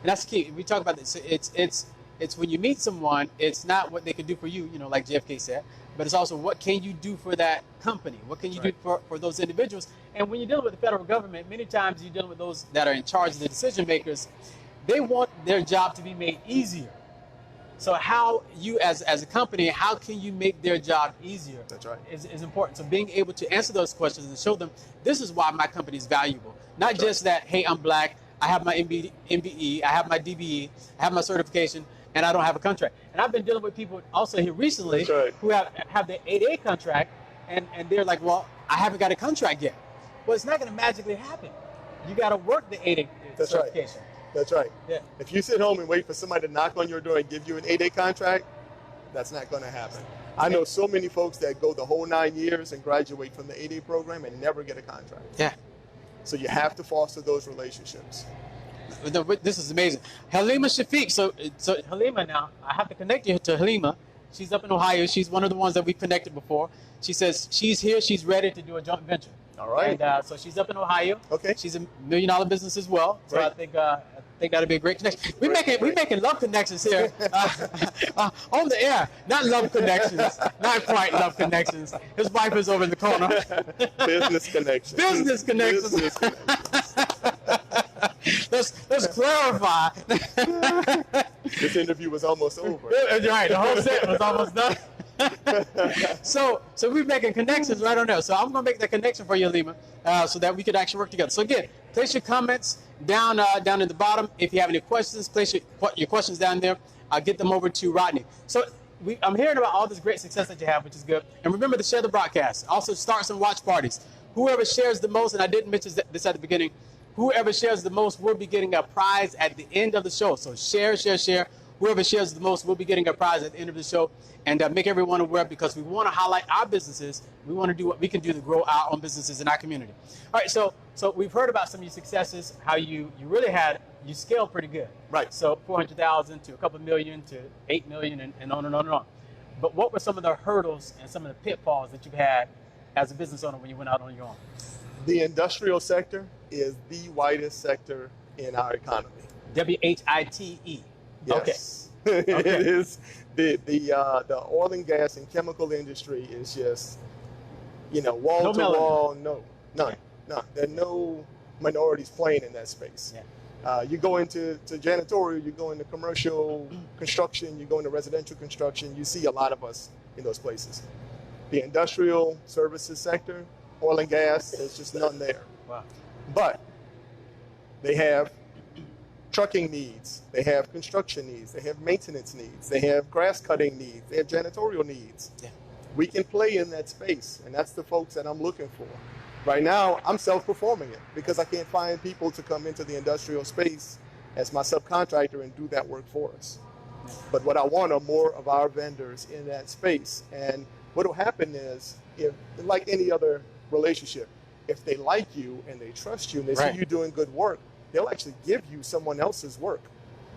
And that's the key. We talk about this. It's when you meet someone, it's not what they can do for you, like JFK said, but it's also what can you do for that company? What can you do for those individuals? And when you're dealing with the federal government, many times you're dealing with those that are in charge of the decision makers. They want their job to be made easier. So how you as a company, how can you make their job easier? That's right. Is important. So being able to answer those questions and show them this is why my company is valuable. Not just that, hey, I'm black, I have my MBE, I have my DBE, I have my certification, and I don't have a contract. And I've been dealing with people also here recently who have the 8A contract, and they're like, well, I haven't got a contract yet. Well, it's not going to magically happen. You got to work the 8A certification. Right. That's right. Yeah. If you sit home and wait for somebody to knock on your door and give you an 8A contract, that's not going to happen. I know so many folks that go the whole 9 years and graduate from the 8A program and never get a contract. Yeah. So you have to foster those relationships. This is amazing. Halima Shafiq. So Halima, now I have to connect you to Halima. She's up in Ohio. She's one of the ones that we connected before. She says she's here. She's ready to do a joint venture. All right. And so she's up in Ohio. Okay. She's $1 million business as well. So right. I think that'll be a great connection. We making love connections here on the air. Not love connections. Not quite love connections. His wife is over in the corner. Business connections. Business connections. Business connections. Let's clarify. This interview was almost over. Right. The whole set was almost done. So we're making connections right on there. So I'm going to make that connection for you, Halima, so that we could actually work together. So again, place your comments down in the bottom. If you have any questions, place your questions down there. I'll get them over to Rodney. So I'm hearing about all this great success that you have, which is good. And remember to share the broadcast. Also start some watch parties. Whoever shares the most, and I didn't mention this at the beginning, whoever shares the most will be getting a prize at the end of the show. So share. Whoever shares the most will be getting a prize at the end of the show, and make everyone aware, because we want to highlight our businesses. We want to do what we can do to grow our own businesses in our community. All right, so we've heard about some of your successes, how you scaled pretty good. Right. So 400,000 to a couple million to 8 million and on and on and on. But what were some of the hurdles and some of the pitfalls that you've had as a business owner when you went out on your own? The industrial sector is the widest sector in our economy. WHITE. Yes. Okay. It is the oil and gas and chemical industry is just, wall to wall. None. There are no minorities playing in that space. Yeah. You go into janitorial, you go into commercial construction, you go into residential construction. You see a lot of us in those places. The industrial services sector, oil and gas, there's just none there. Wow. But they have trucking needs, they have construction needs, they have maintenance needs, they have grass cutting needs, they have janitorial needs. Yeah. We can play in that space, and that's the folks that I'm looking for. Right now, I'm self-performing it because I can't find people to come into the industrial space as my subcontractor and do that work for us. But what I want are more of our vendors in that space. And what will happen is, if, like any other relationship, if they like you and they trust you and they see you doing good work, they'll actually give you someone else's work.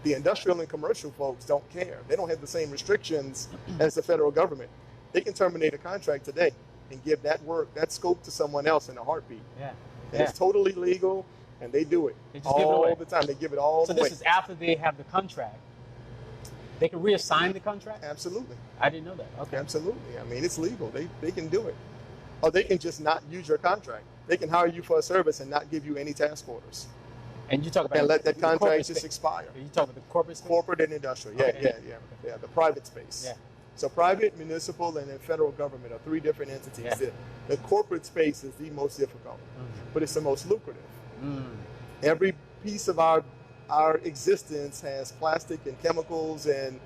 The industrial and commercial folks don't care. They don't have the same restrictions as the federal government. They can terminate a contract today and give that work, that scope to someone else in a heartbeat. Yeah. And it's totally legal, and they do it all the time. They give it all the way. So this is after they have the contract. They can reassign the contract? Absolutely. I didn't know that. Okay. Absolutely. I mean, it's legal. They can do it. Or they can just not use your contract. They can hire you for a service and not give you any task orders. And you talk about and let that contract just expire. You talk about the corporate space? Corporate and industrial, yeah, the private space. Yeah. So private, municipal, and then federal government are three different entities. Yeah. The corporate space is the most difficult, but it's the most lucrative. Every piece of our existence has plastic and chemicals and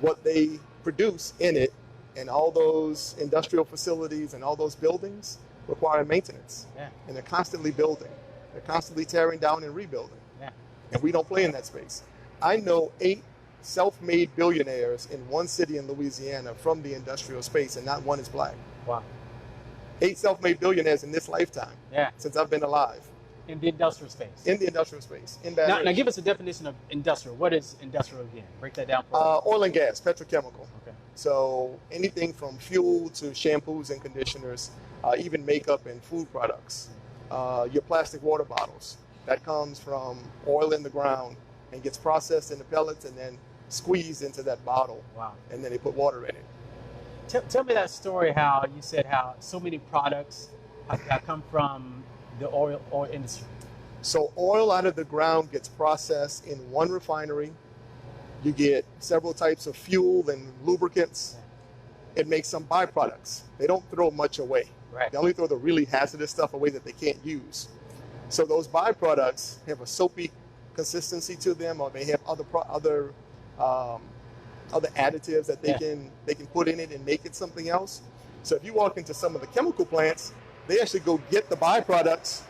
what they produce in it, and all those industrial facilities and all those buildings require maintenance. Yeah. And they're constantly building. They're constantly tearing down and rebuilding. Yeah. And we don't play in that space. I know 8 self-made billionaires in one city in Louisiana from the industrial space, and not one is black. Wow. 8 self-made billionaires in this lifetime since I've been alive. In the industrial space? In the industrial space. Now give us a definition of industrial. What is industrial again? Break that down for us. Oil and gas, petrochemical. Okay. So anything from fuel to shampoos and conditioners, even makeup and food products. Your plastic water bottles, that comes from oil in the ground and gets processed into pellets and then squeezed into that bottle. Wow. And then they put water in it. Tell me that story, how you said how so many products have come from the oil industry. So oil out of the ground gets processed in one refinery, You get several types of fuel and lubricants. It makes some byproducts. They don't throw much away. Right. They only throw the really hazardous stuff away that they can't use. So those byproducts have a soapy consistency to them, or they have other additives that they can put in it and make it something else. So if you walk into some of the chemical plants, they actually go get the byproducts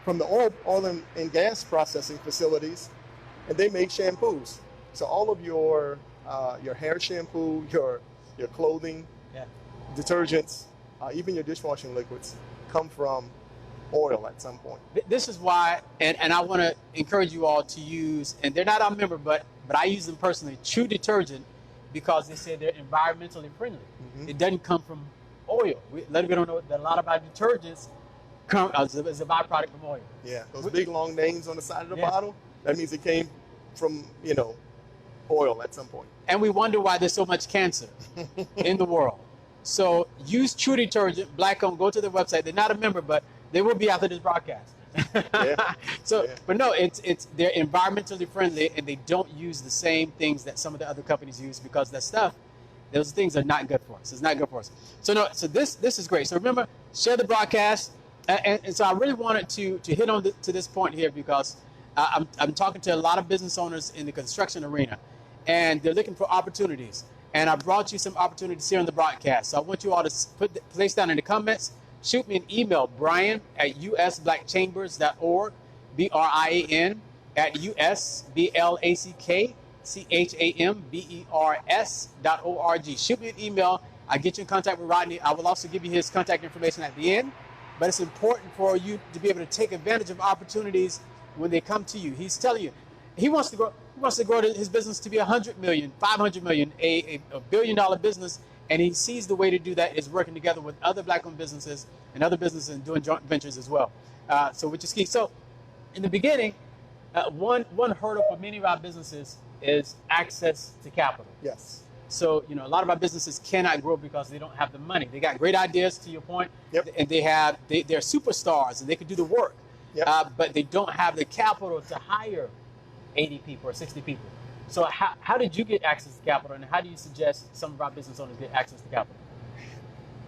from the oil and gas processing facilities, and they make shampoos. So all of your hair shampoo, your clothing, detergents, even your dishwashing liquids come from oil at some point. This is why, and I want to encourage you all to use, and they're not our member, but I use them personally, True Detergent, because they say they're environmentally friendly. Mm-hmm. It doesn't come from oil. Let me know that a lot of our detergents come as a byproduct from oil. Yeah, those big long names on the side of the bottle, that means it came from, oil at some point. And we wonder why there's so much cancer in the world. So use True Detergent, black-owned, go to their website. They're not a member, but they will be after this broadcast. But no, they're environmentally friendly, and they don't use the same things that some of the other companies use, because those things are not good for us. It's not good for us. So this is great. So remember, share the broadcast, and so I really wanted to hit on to this point here, because I'm talking to a lot of business owners in the construction arena, and they're looking for opportunities. And I brought you some opportunities here on the broadcast. So I want you all to place down in the comments. Shoot me an email, brian@usblackchambers.org, BRIAN@USBLACKCHAMBERS.org. Shoot me an email. I'll get you in contact with Rodney. I will also give you his contact information at the end. But it's important for you to be able to take advantage of opportunities when they come to you. He's telling you he wants to grow his business to be 100 million, 500 million, a $1 billion business. And he sees the way to do that is working together with other black-owned businesses and other businesses and doing joint ventures as well. Which is key. So in the beginning, one hurdle for many of our businesses is access to capital. Yes. So, a lot of our businesses cannot grow because they don't have the money. They got great ideas, to your point, and they're superstars and they can do the work, but they don't have the capital to hire 80 people or 60 people. So how did you get access to capital, and how do you suggest some of our business owners get access to capital?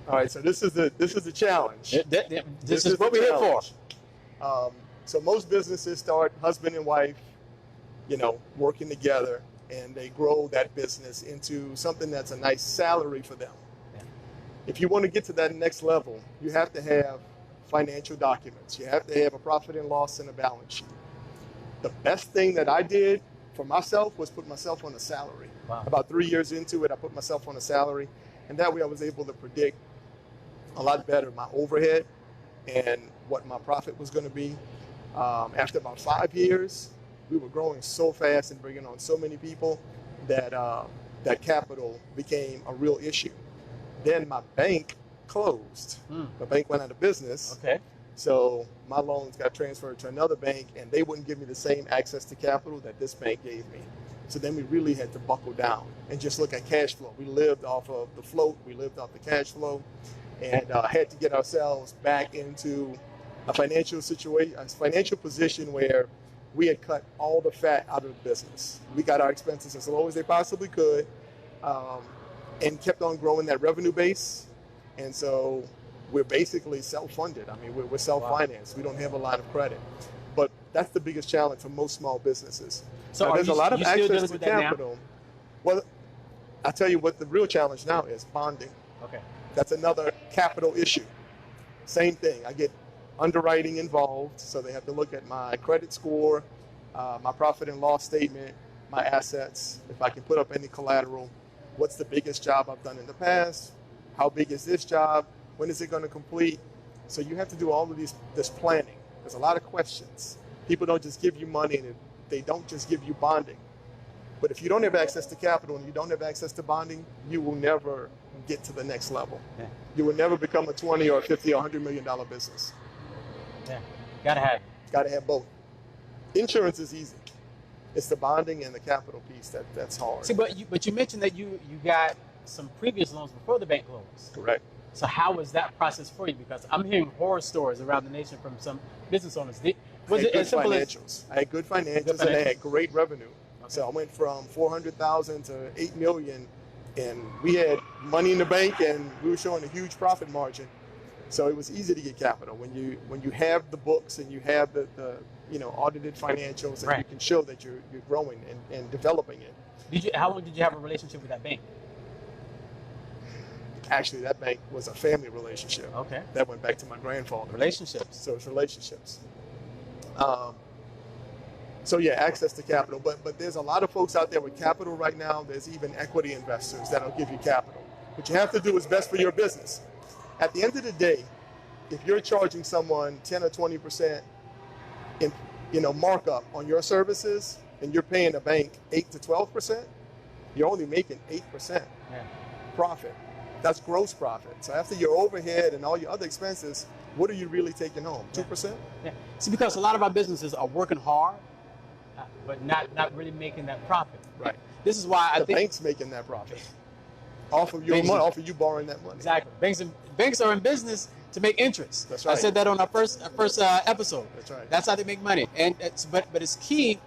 All right, so this is the challenge. This is what we're here for. So most businesses start husband and wife, working together, and they grow that business into something that's a nice salary for them. Yeah. If you want to get to that next level, you have to have financial documents. You have to have a profit and loss and a balance sheet. The best thing that I did for myself was put myself on a salary. Wow. About 3 years into it, I put myself on a salary, and that way I was able to predict a lot better my overhead and what my profit was going to be. After about 5 years, we were growing so fast and bringing on so many people that that capital became a real issue. Then my bank closed. My bank went out of business. Okay. So my loans got transferred to another bank, and they wouldn't give me the same access to capital that this bank gave me. So then we really had to buckle down and just look at cash flow. We lived off of the float. We lived off the cash flow, and had to get ourselves back into a financial situation, a financial position where we had cut all the fat out of the business. We got our expenses as low as they possibly could, and kept on growing that revenue base. And so we're basically self-funded. I mean, we're self-financed. Wow. We don't have a lot of credit. But that's the biggest challenge for most small businesses. So now, there's a lot of access to capital. Now? Well, I'll tell you what the real challenge now is: bonding. Okay. That's another capital issue. Same thing. I get underwriting involved, so they have to look at my credit score, my profit and loss statement, my assets, if I can put up any collateral, what's the biggest job I've done in the past, how big is this job, when is it going to complete. So you have to do all of this planning. There's a lot of questions. People don't just give you money, and they don't just give you bonding. But if you don't have access to capital and you don't have access to bonding, you will never get to the next level. Yeah. You will never become a 20 or 50 or $100 million business. Yeah, gotta have it. Gotta have both. Insurance is easy. It's the bonding and the capital piece that's hard. See, but you mentioned that you got some previous loans before the bank closed. Correct. So how was that process for you? Because I'm hearing horror stories around the nation from some business owners. Was it as simple as I had good financials, and I had great revenue. So I went from 400,000 to 8 million, and we had money in the bank, and we were showing a huge profit margin. So it was easy to get capital when you have the books and you have the audited financials, and right. you can show that you're growing and developing it. How long did you have a relationship with that bank? Actually, that bank was a family relationship. Okay. That went back to my grandfather. Relationships. So it's relationships. So yeah, access to capital. But there's a lot of folks out there with capital right now. There's even equity investors that'll give you capital. What you have to do is best for your business. At the end of the day, if you're charging someone 10 or 20% in markup on your services, and you're paying a bank 8 to 12%, you're only making 8% profit. That's gross profit. So after your overhead and all your other expenses, what are you really taking home? 2%? Yeah. See, because a lot of our businesses are working hard, but not really making that profit. Right. This is why I think the bank's making that profit off of your money, off of you borrowing that money. Exactly. Banks are in business to make interest. That's right. I said that on our first episode. That's right. That's how they make money. And but it's key.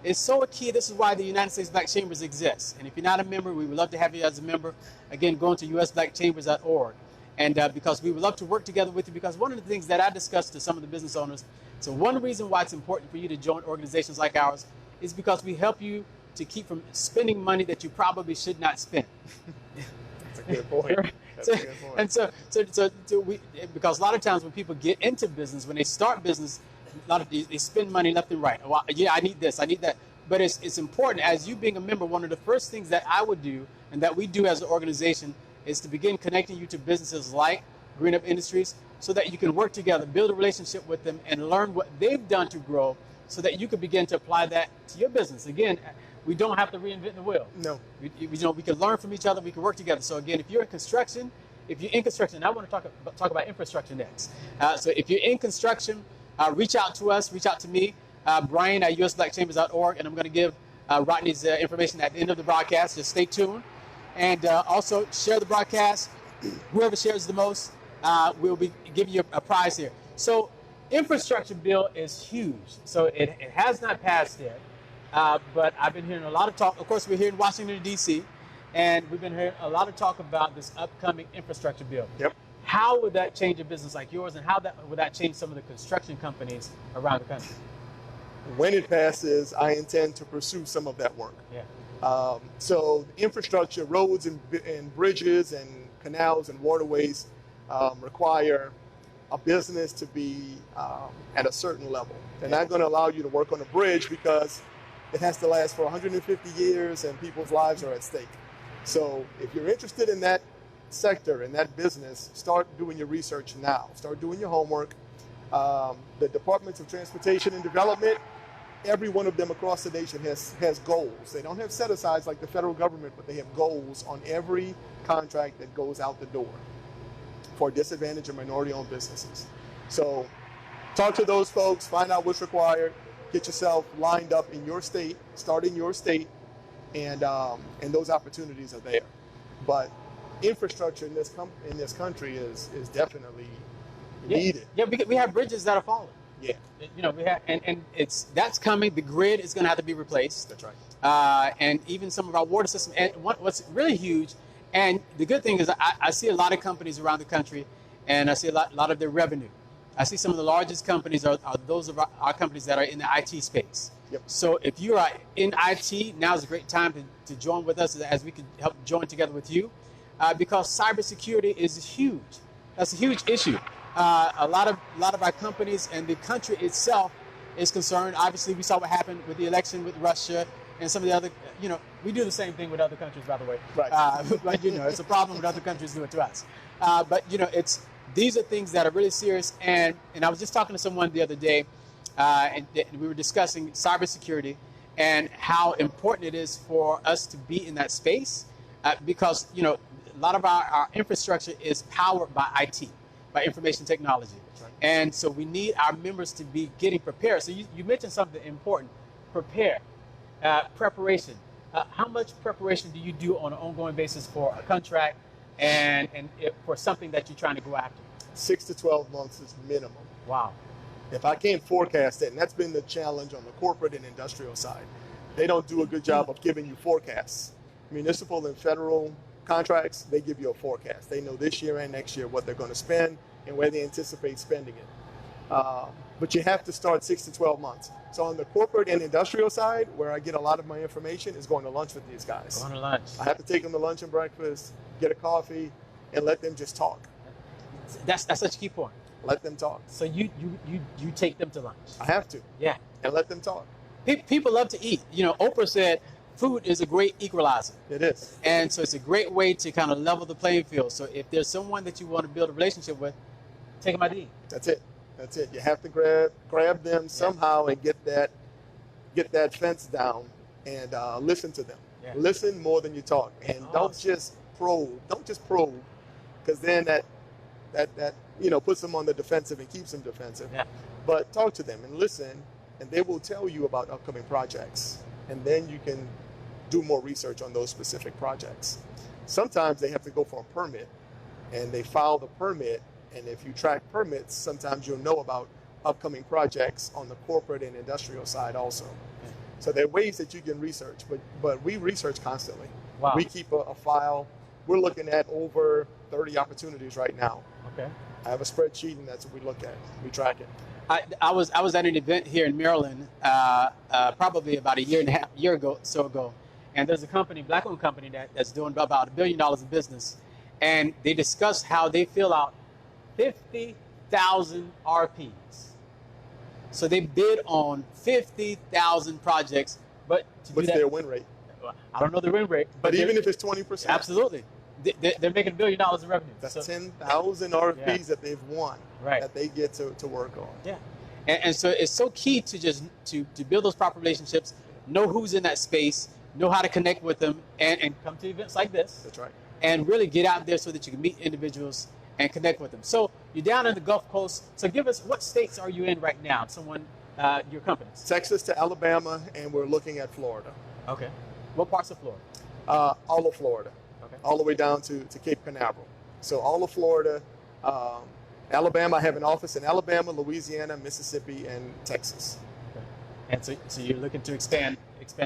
It's so key. This is why the United States Black Chambers exists. And if you're not a member, we would love to have you as a member. Again, going to usblackchambers.org. And because we would love to work together with you, because one of the things that I discussed to some of the business owners, so one reason why it's important for you to join organizations like ours is because we help you to keep from spending money that you probably should not spend. That's a good point. That's a good point. And so because a lot of times when people get into business, when they start business, they spend money left and right. Well, yeah, I need this, I need that. But it's important, as you being a member, one of the first things that I would do and that we do as an organization is to begin connecting you to businesses like Green Up Industries so that you can work together, build a relationship with them, and learn what they've done to grow so that you can begin to apply that to your business. Again, we don't have to reinvent the wheel. No. We can learn from each other, we can work together. So again, if you're in construction, I want to talk about infrastructure next. So if you're in construction, reach out to us, reach out to me, Brian at usblackchambers.org, and I'm going to give Rodney's information at the end of the broadcast. Just stay tuned. And also share the broadcast. Whoever shares the most, we'll be giving you a prize here. So infrastructure bill is huge. So it has not passed yet, but I've been hearing a lot of talk. Of course, we're here in Washington, D.C., and we've been hearing a lot of talk about this upcoming infrastructure bill. Yep. How would that change a business like yours, and how would that change some of the construction companies around the country? When it passes, I intend to pursue some of that work. Yeah. So infrastructure, roads and bridges and canals and waterways require a business to be at a certain level. They're not going to allow you to work on a bridge because it has to last for 150 years and people's lives are at stake. So if you're interested in that sector, in that business, start doing your research now. Start doing your homework. The Departments of Transportation and Development, every one of them across the nation has goals. They don't have set-asides like the federal government, but they have goals on every contract that goes out the door for disadvantaged and minority-owned businesses. So talk to those folks, find out what's required, get yourself lined up in your state, start in your state, and those opportunities are there. But infrastructure in this country is definitely needed. Yeah, we have bridges that are falling. Yeah. We have, and that's coming. The grid is going to have to be replaced. That's right. And even some of our water system. And what's really huge, and the good thing is I see a lot of companies around the country, and I see a lot of their revenue. I see some of the largest companies are those of our companies that are in the IT space. Yep. So if you are in IT, now is a great time to join with us as we can help join together with you, because cybersecurity is huge. That's a huge issue. A lot of our companies and the country itself is concerned. Obviously, we saw what happened with the election with Russia and some of the other. We do the same thing with other countries, by the way. Right. But it's a problem when other countries do it to us. But these are things that are really serious. And I was just talking to someone the other day, and we were discussing cybersecurity and how important it is for us to be in that space, because a lot of our infrastructure is powered by IT, by information technology. Right. And so we need our members to be getting prepared. So you mentioned something important: prepare, preparation. How much preparation do you do on an ongoing basis for a contract and for something that you're trying to go after? 6 to 12 months is minimum. Wow. If I can't forecast it, and that's been the challenge on the corporate and industrial side, they don't do a good job of giving you forecasts. Municipal and federal contracts, they give you a forecast. They know this year and next year what they're going to spend and where they anticipate spending it. But you have to start 6 to 12 months. So on the corporate and industrial side, where I get a lot of my information, is going to lunch with these guys. Going to lunch. I have to take them to lunch and breakfast, get a coffee, and let them just talk. That's such a key point. Let them talk. So you take them to lunch. I have to. Yeah. And let them talk. People love to eat. You know, Oprah said food is a great equalizer. It is. And so it's a great way to kind of level the playing field. So if there's someone that you want to build a relationship with, take them out to eat. That's it. That's it. You have to grab them somehow and get that fence down and listen to them. Yeah. Listen more than you talk, and don't just probe. Don't just probe, because then that puts them on the defensive and keeps them defensive. Yeah. But talk to them and listen, and they will tell you about upcoming projects, and then you can do more research on those specific projects. Sometimes they have to go for a permit, and they file the permit. And if you track permits, sometimes you'll know about upcoming projects on the corporate and industrial side also. Okay. So there are ways that you can research, but we research constantly. Wow. We keep a file. We're looking at over 30 opportunities right now. Okay. I have a spreadsheet, and that's what we look at. We track it. I was at an event here in Maryland, probably about a year ago, and there's a company, black-owned company that's doing about $1 billion in business, and they discussed how they fill out 50,000 RPs. So they bid on 50,000 projects, but what's their win rate? I don't know the win rate, but even if it's 20%, absolutely, they're making $1 billion in revenue. That's 10,000 RFPs that they've won, that they get to work on. Yeah, and so it's so key to just to build those proper relationships, know who's in that space, know how to connect with them, and come to events like this. That's right. And really get out there so that you can meet individuals and connect with them. So you're down in the Gulf Coast. So give us, what states are you in right now? Your companies? Texas to Alabama, and we're looking at Florida. Okay. What parts of Florida? All of Florida. Okay. All the way down to Cape Canaveral. So all of Florida. Alabama, I have an office in Alabama, Louisiana, Mississippi, and Texas. Okay. And so you're looking to expand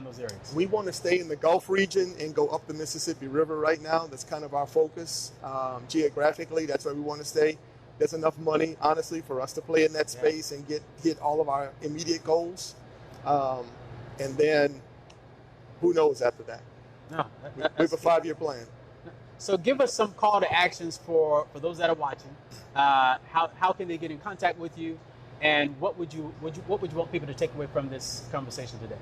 those areas? We want to stay in the Gulf region and go up the Mississippi River right now. That's kind of our focus. Geographically, that's where we want to stay. There's enough money, honestly, for us to play in that space and hit all of our immediate goals. And then who knows after that? No, we have a 5-year plan. So give us some call to actions for those that are watching. How can they get in contact with you? And what would you want people to take away from this conversation today?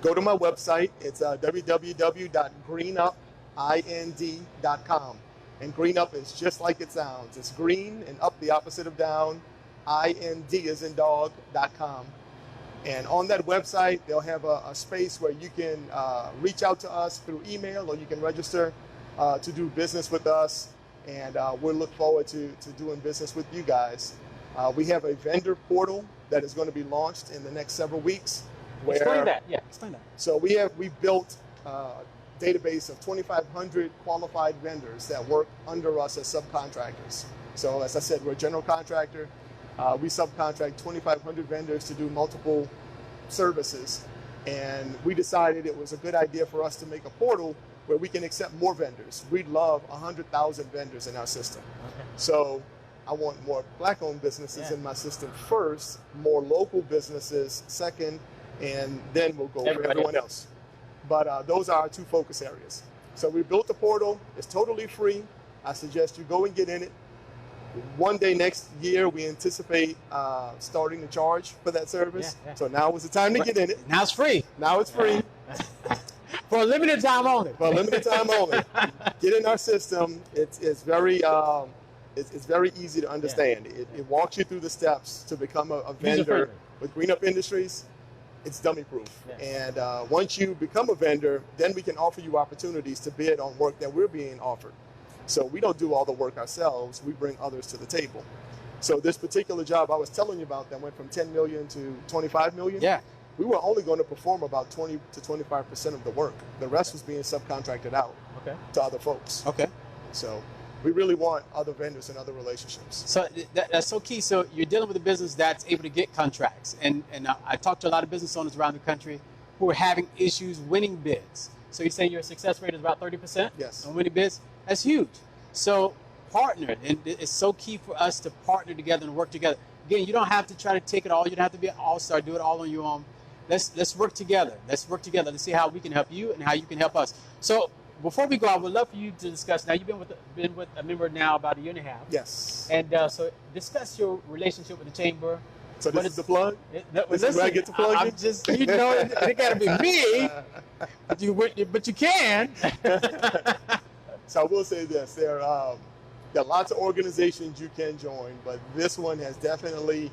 Go to my website. It's www.greenupind.com. And green up is just like it sounds. It's green and up, the opposite of down. IND as in dog.com. And on that website, they'll have a space where you can reach out to us through email, or you can register to do business with us. And we'll look forward to doing business with you guys. We have a vendor portal that is going to be launched in the next several weeks. Explain that. Yeah, explain that. So we built a database of 2,500 qualified vendors that work under us as subcontractors. So as I said, we're a general contractor. We subcontract 2,500 vendors to do multiple services. And we decided it was a good idea for us to make a portal where we can accept more vendors. We'd love 100,000 vendors in our system. Okay. So I want more black-owned businesses in my system first, more local businesses second, and then we'll go for everyone else. But those are our 2 focus areas. So we built a portal. It's totally free. I suggest you go and get in it. One day next year, we anticipate starting to charge for that service. Yeah. So now is the time to get in it. Now it's free. Now it's free. For a limited time only. For a limited time only. Get in our system. It's very easy to understand. It walks you through the steps to become a vendor with Green Up Industries. It's dummy proof. And once you become a vendor, then we can offer you opportunities to bid on work that we're being offered. So we don't do all the work ourselves. We bring others to the table. So this particular job I was telling you about that went from 10 million to 25 million. Yeah. We were only going to perform about 20 to 25% of the work. The rest was being subcontracted out to other folks. Okay. So we really want other vendors and other relationships. So that's so key. So you're dealing with a business that's able to get contracts. And I talk to a lot of business owners around the country who are having issues winning bids. So you're saying your success rate is about 30%? Yes. On winning bids? That's huge. So partner, and it's so key for us to partner together and work together. Again, you don't have to try to take it all. You don't have to be an all-star, do it all on your own. Let's work together. Let's work together. Let's see how we can help you and how you can help us. So before we go, I would love for you to discuss. Now, you've been with a member now about a year and a half. Yes. And so discuss your relationship with the chamber. So this is the plug? This is where I get to plug I'm in? just, you know, it got to be me, but you can. So I will say this: there are lots of organizations you can join, but this one has definitely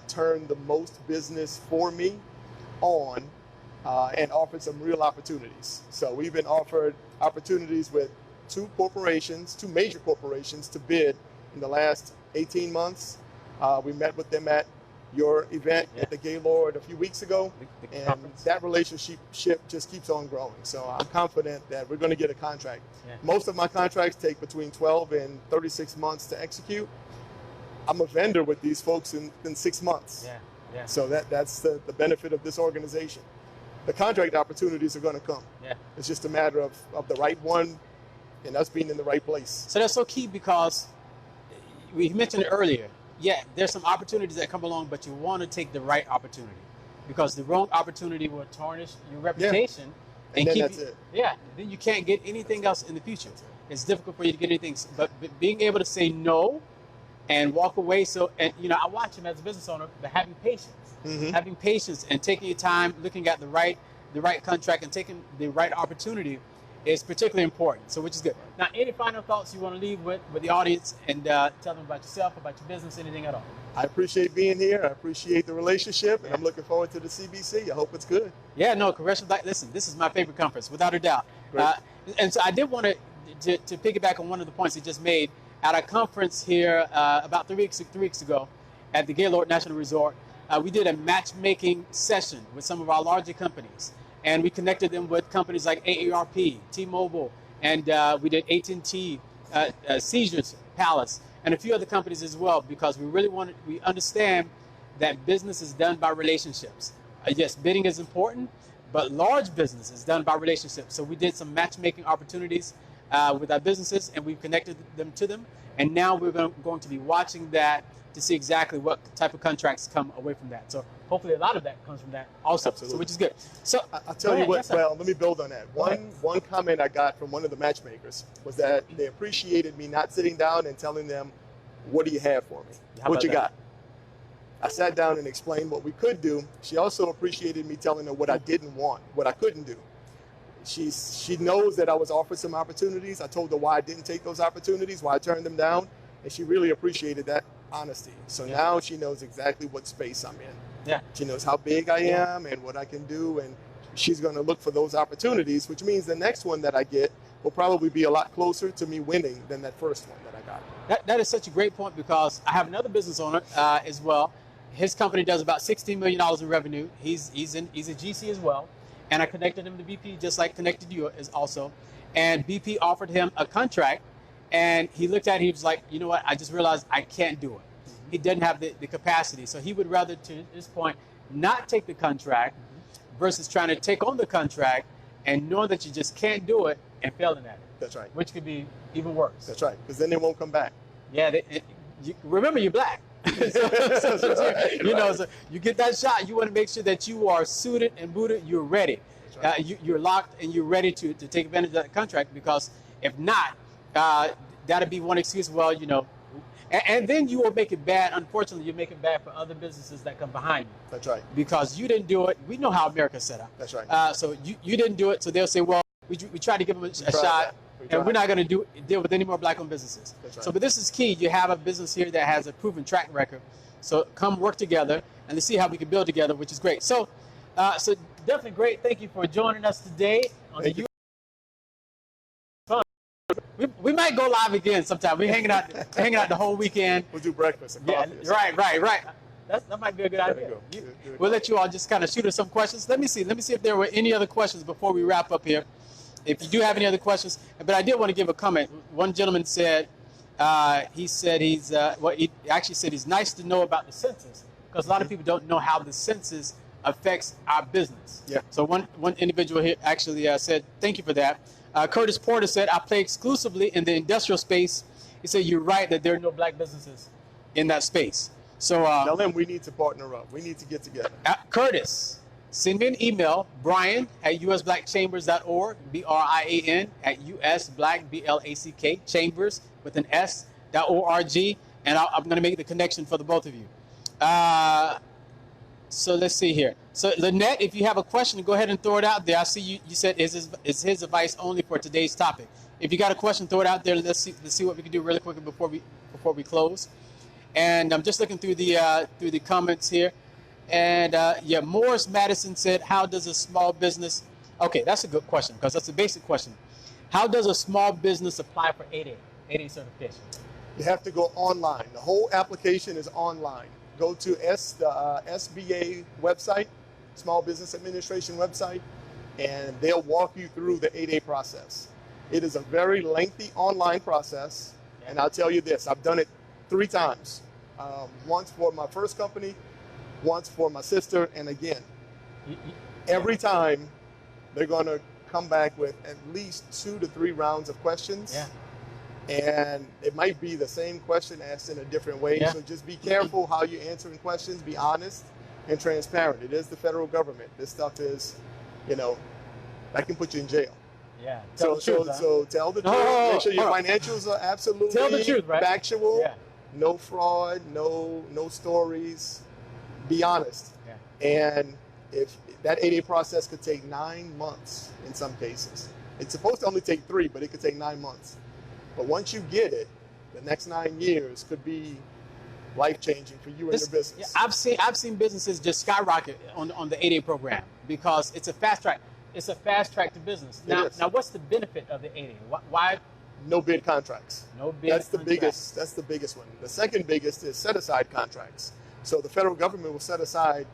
turned the most business for me on and offered some real opportunities. So we've been offered opportunities with two major corporations to bid in the last 18 months. We met with them at your event at the Gaylord a few weeks ago, and conference. That relationship just keeps on growing. So I'm confident that we're going to get a contract. Yeah. Most of my contracts take between 12 and 36 months to execute. I'm a vendor with these folks in 6 months. Yeah. Yeah. So that's the benefit of this organization. The contract opportunities are going to come. Yeah. It's just a matter of the right one and us being in the right place. So that's so key, because we mentioned it earlier. Yeah, there's some opportunities that come along, but you want to take the right opportunity, because the wrong opportunity will tarnish your reputation. Yeah. And then that's it. Yeah, then you can't get anything else in the future. It's difficult for you to get anything, but being able to say no and walk away. So, and you know, I watch him as a business owner, but having patience and taking your time, looking at the right contract and taking the right opportunity is particularly important. So, which is good. Now, any final thoughts you want to leave with the audience, and tell them about yourself, about your business, anything at all? I appreciate being here. I appreciate the relationship, and I'm looking forward to the CBC. I hope it's good. Yeah, no, Congressional Black. Listen, this is my favorite conference, without a doubt. And so I did want to piggyback on one of the points you just made. At a conference here about 3 weeks ago at the Gaylord National Resort, we did a matchmaking session with some of our larger companies. And we connected them with companies like AARP, T-Mobile, and we did AT&T, Caesars Palace, and a few other companies as well, because we understand that business is done by relationships. Yes, bidding is important, but large business is done by relationships. So we did some matchmaking opportunities with our businesses, and we've connected them to them. And now we're going to be watching that to see exactly what type of contracts come away from that. So hopefully a lot of that comes from that also, so, which is good. So I'll tell you what, well, let me build on that. One comment I got from one of the matchmakers was that they appreciated me not sitting down and telling them, what do you have for me? What you got? I sat down and explained what we could do. She also appreciated me telling her what I didn't want, what I couldn't do. She knows that I was offered some opportunities. I told her why I didn't take those opportunities, why I turned them down, and she really appreciated that honesty. So now she knows exactly what space I'm in. Yeah. She knows how big I am and what I can do, and she's going to look for those opportunities, which means the next one that I get will probably be a lot closer to me winning than that first one that I got. That is such a great point, because I have another business owner as well. His company does about $16 million in revenue. He's a GC as well. And I connected him to BP, just like connected you is also. And BP offered him a contract, and he looked at it, he was like, you know what, I just realized I can't do it. He doesn't have the capacity. So he would rather, to this point, not take the contract versus trying to take on the contract and knowing that you just can't do it and failing at it. That's right. Which could be even worse. That's right, because then they won't come back. Yeah, remember, you're black. So you get that shot, you want to make sure that you are suited and booted, you're ready. Right. You're locked and you're ready to take advantage of that contract, because if not, that'll be one excuse, well, you know, and then you will make it bad. Unfortunately, you make it bad for other businesses that come behind you. That's right. Because you didn't do it. We know how America's set up. That's right. So you didn't do it, so they'll say, well, we tried to give them a shot. And we're not going to deal with any more black-owned businesses. That's right. So, but this is key. You have a business here that has a proven track record. So come work together, and let's see how we can build together, which is great. So, so definitely great. Thank you for joining us today on the We might go live again sometime. We're hanging out the whole weekend. We'll do breakfast and coffee. Yeah, right. That might be a good idea. We'll let you all just kind of shoot us some questions. Let me see if there were any other questions before we wrap up here. If you do have any other questions, but I did want to give a comment. One gentleman said, he actually said he's nice to know about the census, because a lot of people don't know how the census affects our business. Yeah. So one individual here actually said, thank you for that. Curtis Porter said, I play exclusively in the industrial space. He said, you're right that there are no black businesses in that space. So tell them we need to partner up. We need to get together. Curtis, send me an email, brian@usblackchambers.org, BRIAN @USBlack, BLACK, chambers with an S.org, and I'm going to make the connection for the both of you. So let's see here. So Lynette, if you have a question, go ahead and throw it out there. I see you said is his advice only for today's topic. If you got a question, throw it out there. Let's see what we can do really quickly before we close. And I'm just looking through the comments here. And yeah, Morris Madison said, how does a small business, okay, that's a good question because that's a basic question. How does a small business apply for 8A certification? You have to go online. The whole application is online. Go to the SBA website, Small Business Administration website, and they'll walk you through the 8A process. It is a very lengthy online process, and I'll tell you this, I've done it 3 times. Once for my first company, once for my sister, and again. Every time, they're going to come back with at least 2 to 3 rounds of questions. Yeah. And it might be the same question asked in a different way. Yeah. So just be careful how you're answering questions. Be honest and transparent. It is the federal government. This stuff is, that can put you in jail. Yeah. So tell the truth. Make sure your financials are absolutely tell the truth, right? factual. Yeah. No fraud. No stories. Be honest. Yeah. And if that 8A process could take 9 months in some cases. It's supposed to only take 3, but it could take 9 months. But once you get it, the next 9 years could be life-changing for you and your business. Yeah, I've seen businesses just skyrocket on the 8A program because it's a fast track. It's a fast track to business. Now, what's the benefit of the 8A? Why? No bid contracts. No bid. That's the biggest. That's the biggest one. The second biggest is set-aside contracts. So the federal government will set aside.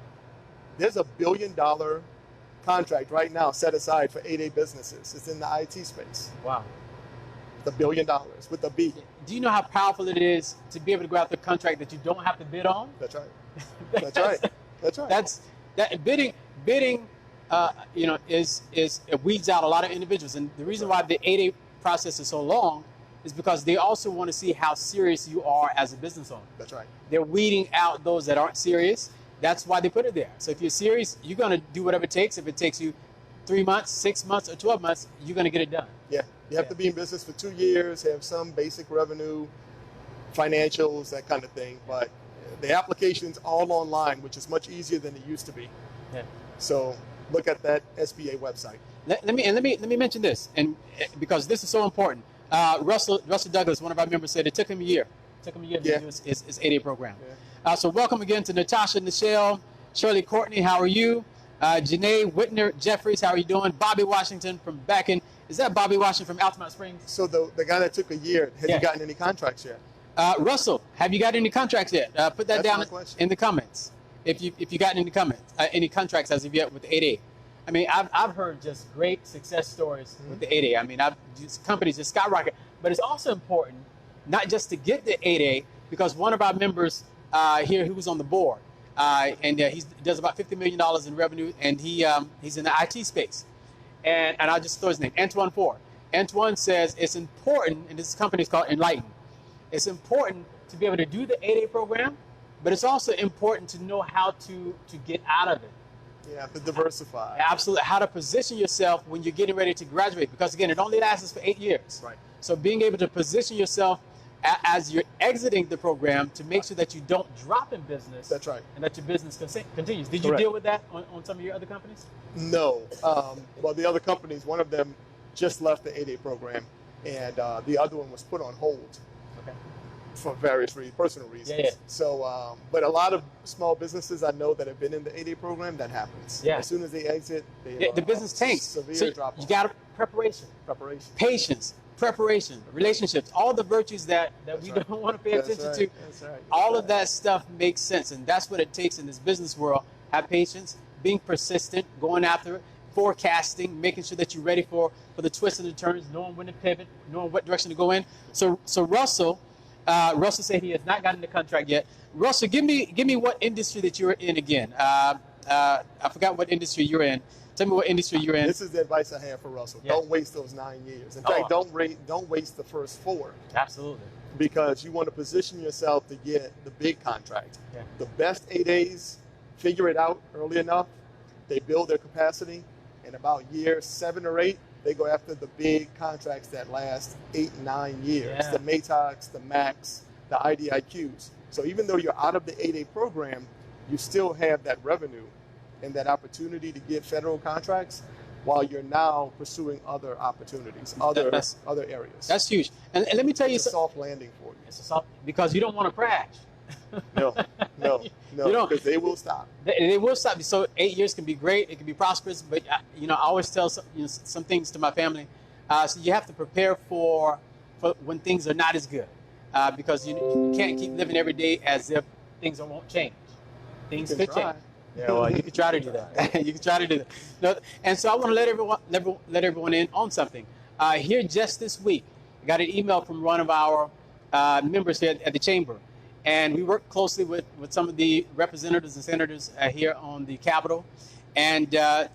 There's $1 billion contract right now set aside for 8A businesses. It's in the IT space. Wow. $1 billion with a B. Do you know how powerful it is to be able to go out the contract that you don't have to bid on? That's right. That's right. That's right. That bidding. It weeds out a lot of individuals, and the reason why the 8A process is so long is because they also want to see how serious you are as a business owner. That's right. They're weeding out those that aren't serious. That's why they put it there. So if you're serious, you're going to do whatever it takes. If it takes you 3 months, 6 months, or 12 months, you're going to get it done. Yeah. You have to be in business for 2 years, have some basic revenue, financials, that kind of thing. But the application's all online, which is much easier than it used to be. Yeah. So look at that SBA website. Let me mention this, and because this is so important. Russell Douglas, one of our members, said it took him a year. It took him a year to do his 8A program. Yeah. So welcome again to Natasha, Nichelle, Shirley Courtney, how are you? Janae Whitner Jeffries, how are you doing? Bobby Washington from back in, is that Bobby Washington from Altamont Springs? So the guy that took a year, has he gotten any contracts yet? Russell, have you got any contracts yet? Put that down in the comments. If you got any contracts as of yet with the 8A. I mean, I've heard just great success stories with the 8A. I mean, companies just skyrocket. But it's also important not just to get the 8A, because one of our members here, who was on the board, and he does about $50 million in revenue, and he's in the IT space. And I'll just throw his name, Antoine Ford. Antoine says it's important, and this company is called Enlighten. It's important to be able to do the 8A program, but it's also important to know how to get out of it. Yeah, to diversify. Absolutely. How to position yourself when you're getting ready to graduate. Because, again, it only lasts for 8 years. Right. So being able to position yourself as you're exiting the program to make sure that you don't drop in business. That's right. And that your business continues. Did you deal with that on some of your other companies? No. Well, the other companies, one of them just left the 8A program, and the other one was put on hold. Okay. For various personal reasons. Yeah. So, but a lot of small businesses I know that have been in the 8A program, that happens. Yeah. As soon as they exit, the business tanks. Severe drop off. You got preparation, patience, preparation, relationships, all the virtues that we don't want to pay attention to. That's right. All of that stuff makes sense, and that's what it takes in this business world. Have patience, being persistent, going after it, forecasting, making sure that you're ready for the twists and the turns, knowing when to pivot, knowing what direction to go in. So Russell said he has not gotten the contract yet. Russell, give me what industry that you're in again. I forgot what industry you're in. Tell me what industry you're in. This is the advice I have for Russell. Yeah. Don't waste those 9 years. In fact, don't waste the first 4. Absolutely. Because you want to position yourself to get the big contract. Yeah. The best 8As figure it out early enough. They build their capacity. And about year 7 or 8, they go after the big contracts that last 8, 9 years. Yeah. The MATOCs, the MACs, the IDIQs. So even though you're out of the 8A program, you still have that revenue and that opportunity to get federal contracts while you're now pursuing other opportunities, other areas. That's huge. And let me tell you It's a something. soft landing for you. It's a soft, because you don't want to crash. No, You don't. because they will stop. They will stop. So 8 years can be great. It can be prosperous. But, I always tell some things to my family. So you have to prepare for when things are not as good. Because you can't keep living every day as if things won't change. Things could change. Yeah, well, you can try to do that. You can try to do that. No, and so I want to let everyone in on something. Here just this week, I got an email from one of our members here at the chamber. And we work closely with some of the representatives and senators here on the Capitol. And, there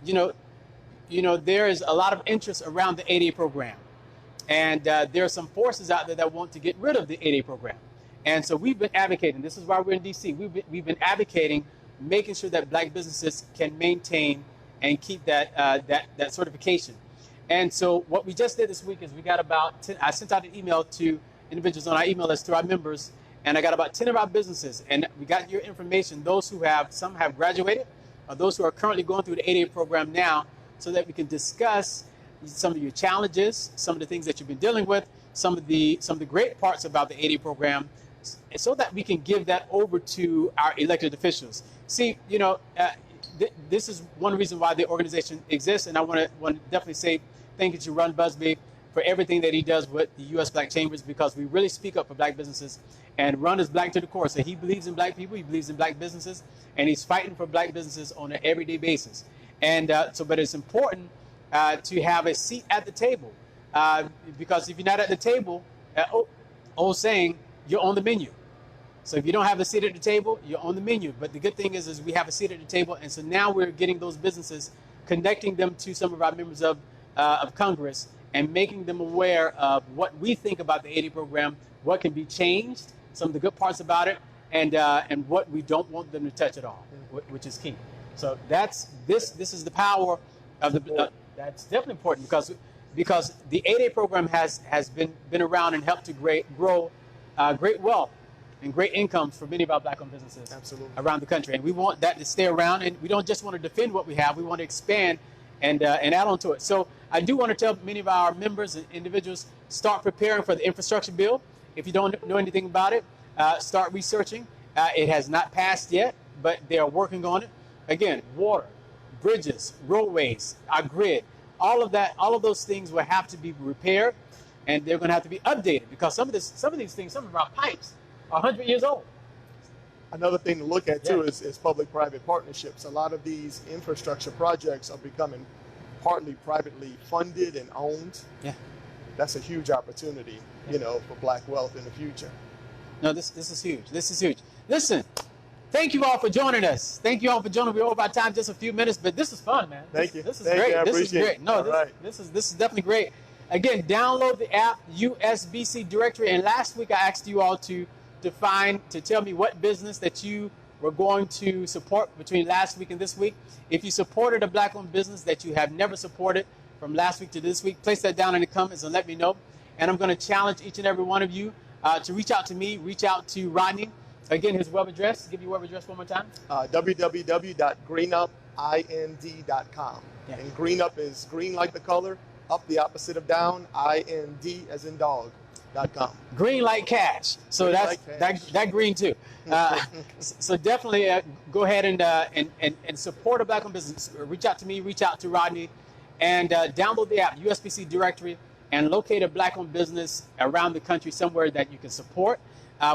is a lot of interest around the 8A program. And there are some forces out there that want to get rid of the 8A program. And so we've been advocating. This is why we're in D.C. We've been advocating, making sure that black businesses can maintain and keep that certification. And so what we just did this week is we got about 10, I sent out an email to individuals on our email list, to our members, and I got about 10 of our businesses, and we got your information, those who some have graduated, or those who are currently going through the 8A program now, so that we can discuss some of your challenges, some of the things that you've been dealing with, some of the great parts about the 8A program, so that we can give that over to our elected officials. See, this is one reason why the organization exists, and I want to definitely say thank you to Ron Busby for everything that he does with the U.S. Black Chambers, because we really speak up for black businesses. And Ron is black to the core, so he believes in black people, he believes in black businesses, and he's fighting for black businesses on an everyday basis. And but it's important to have a seat at the table, because if you're not at the table, old saying, you're on the menu. So if you don't have a seat at the table, you're on the menu. But the good thing is we have a seat at the table, and so now we're getting those businesses, connecting them to some of our members of Congress, and making them aware of what we think about the 8A program, what can be changed, some of the good parts about it, and what we don't want them to touch at all, which is key. So this is the power of the. That's definitely important, because the 8A program has been around and helped to grow great wealth and great incomes for many of our black-owned businesses around the country, and we want that to stay around. And we don't just want to defend what we have; we want to expand and add on to it. So I do want to tell many of our members and individuals, start preparing for the infrastructure bill. If you don't know anything about it, start researching. It has not passed yet, but they are working on it. Again, water, bridges, roadways, our grid, all of that, all of those things will have to be repaired, and they're going to have to be updated, because some of these things, some of our pipes are 100 years old. Another thing to look at too is public-private partnerships. A lot of these infrastructure projects are becoming partly privately funded and owned. Yeah, that's a huge opportunity, for black wealth in the future. No, this is huge. This is huge. Listen, thank you all for joining us. Thank you all for joining. We're over our time, just a few minutes, but this is fun, man. Thank you. This is great. I this is appreciate great. it. No, this is definitely great. Again, download the app, USBC directory. And last week I asked you all to tell me what business that you were going to support between last week and this week. If you supported a black-owned business that you have never supported from last week to this week, place that down in the comments and let me know. And I'm going to challenge each and every one of you to reach out to me, reach out to Rodney. Again, his web address. Give your web address one more time. www.greenupind.com. Yeah. And green up is green like the color, up the opposite of down, IND as in dog.com. Green like cash. So green that's like cash. That green too. So definitely go ahead and support a black-owned business. Reach out to me, reach out to Rodney, and download the app, USBC directory, and locate a black-owned business around the country somewhere that you can support.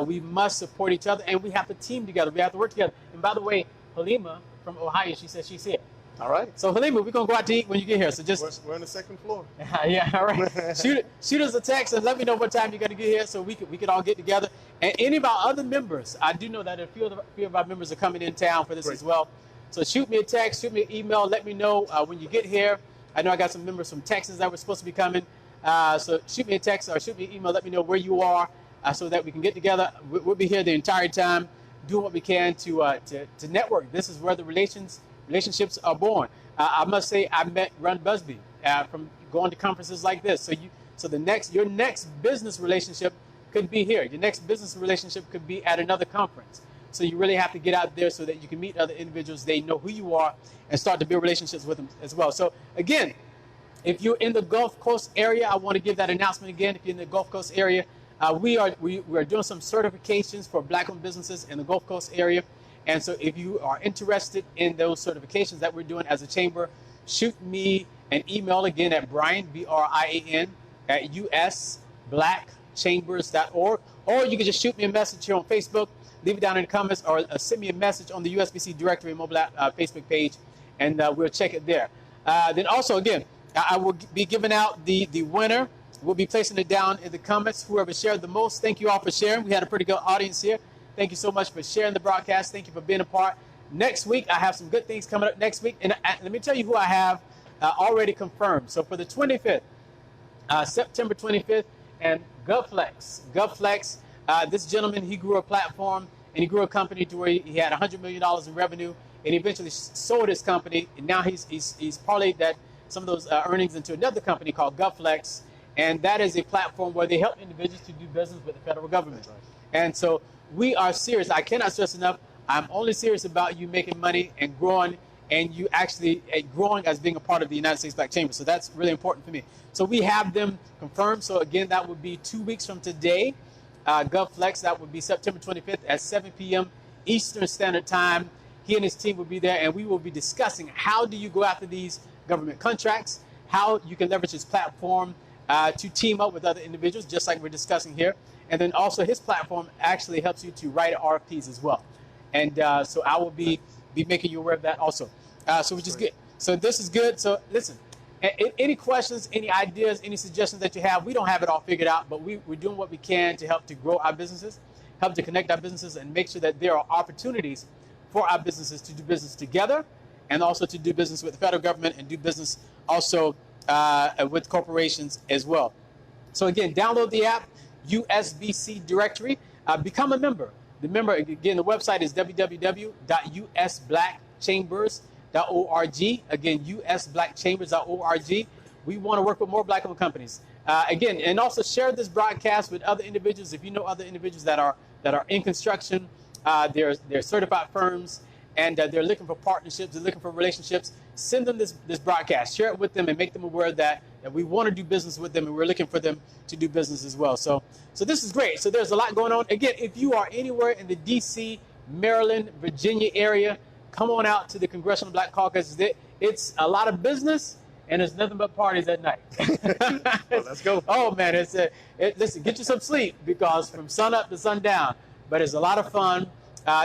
We must support each other, and we have to team together. We have to work together. And by the way, Halima from Ohio, she says she's here. All right. So Halima, we're gonna go out to eat when you get here. So we're on the second floor. Yeah. All right. shoot us a text and let me know what time you're gonna get here, so we could all get together. And any of our other members, I do know that a few of our members are coming in town for this as well. So shoot me a text, shoot me an email, let me know when you get here. I know I got some members from Texas that were supposed to be coming. So shoot me a text or shoot me an email, let me know where you are so that we can get together. We'll be here the entire time doing what we can to network. This is where the relationships are born. I must say I met Ron Busby from going to conferences like this. So your next business relationship could be here. Your next business relationship could be at another conference. So you really have to get out there so that you can meet other individuals. They know who you are and start to build relationships with them as well. So again, if you're in the Gulf Coast area, I want to give that announcement again. If you're in the Gulf Coast area, we are doing some certifications for Black-owned businesses in the Gulf Coast area. And so if you are interested in those certifications that we're doing as a chamber, shoot me an email again at Brian, B-R-I-A-N, at usblackchambers.org. Or you can just shoot me a message here on Facebook, leave it down in the comments, or send me a message on the USBC Directory Mobile App Facebook page, and we'll check it there. Then also, again, I will be giving out the winner. We'll be placing it down in the comments. Whoever shared the most, thank you all for sharing. We had a pretty good audience here. Thank you so much for sharing the broadcast. Thank you for being a part. Next week, I have some good things coming up next week. And let me tell you who I have already confirmed. So for the 25th, September 25th, and GovFlex, this gentleman, he grew a platform and he grew a company to where he had $100 million in revenue, and he eventually sold his company. And now he's parlayed that some of those earnings into another company called GovFlex. And that is a platform where they help individuals to do business with the federal government. Right. And so we are serious. I cannot stress enough. I'm only serious about you making money and growing, and you actually growing as being a part of the United States Black Chamber. So that's really important for me. So we have them confirmed. So again, that would be 2 weeks from today. GovFlex, that would be September 25th at 7 p.m. Eastern Standard Time. He and his team will be there, and we will be discussing how do you go after these government contracts, how you can leverage this platform to team up with other individuals, just like we're discussing here. And then also his platform actually helps you to write RFPs as well. And so I will be making you aware of that also. So which is good. So this is good. So listen, any questions, any ideas, any suggestions that you have, we don't have it all figured out, but we're doing what we can to help to grow our businesses, help to connect our businesses, and make sure that there are opportunities for our businesses to do business together, and also to do business with the federal government and do business also with corporations as well. So again, download the app, USBC Directory, become a member. Remember, again, the website is www.usblackchambers.org. Again, usblackchambers.org. We want to work with more Black-owned companies. Again, and also share this broadcast with other individuals. If you know other individuals that are in construction, they're certified firms, and they're looking for partnerships, they're looking for relationships, send them this broadcast. Share it with them and make them aware that we want to do business with them, and we're looking for them to do business as well. So this is great. So there's a lot going on. Again, if you are anywhere in the D.C., Maryland, Virginia area, come on out to the Congressional Black Caucus. It's a lot of business, and it's nothing but parties at night. Well, let's go. Oh, man. Listen, get you some sleep, because from sun up to sundown. But it's a lot of fun.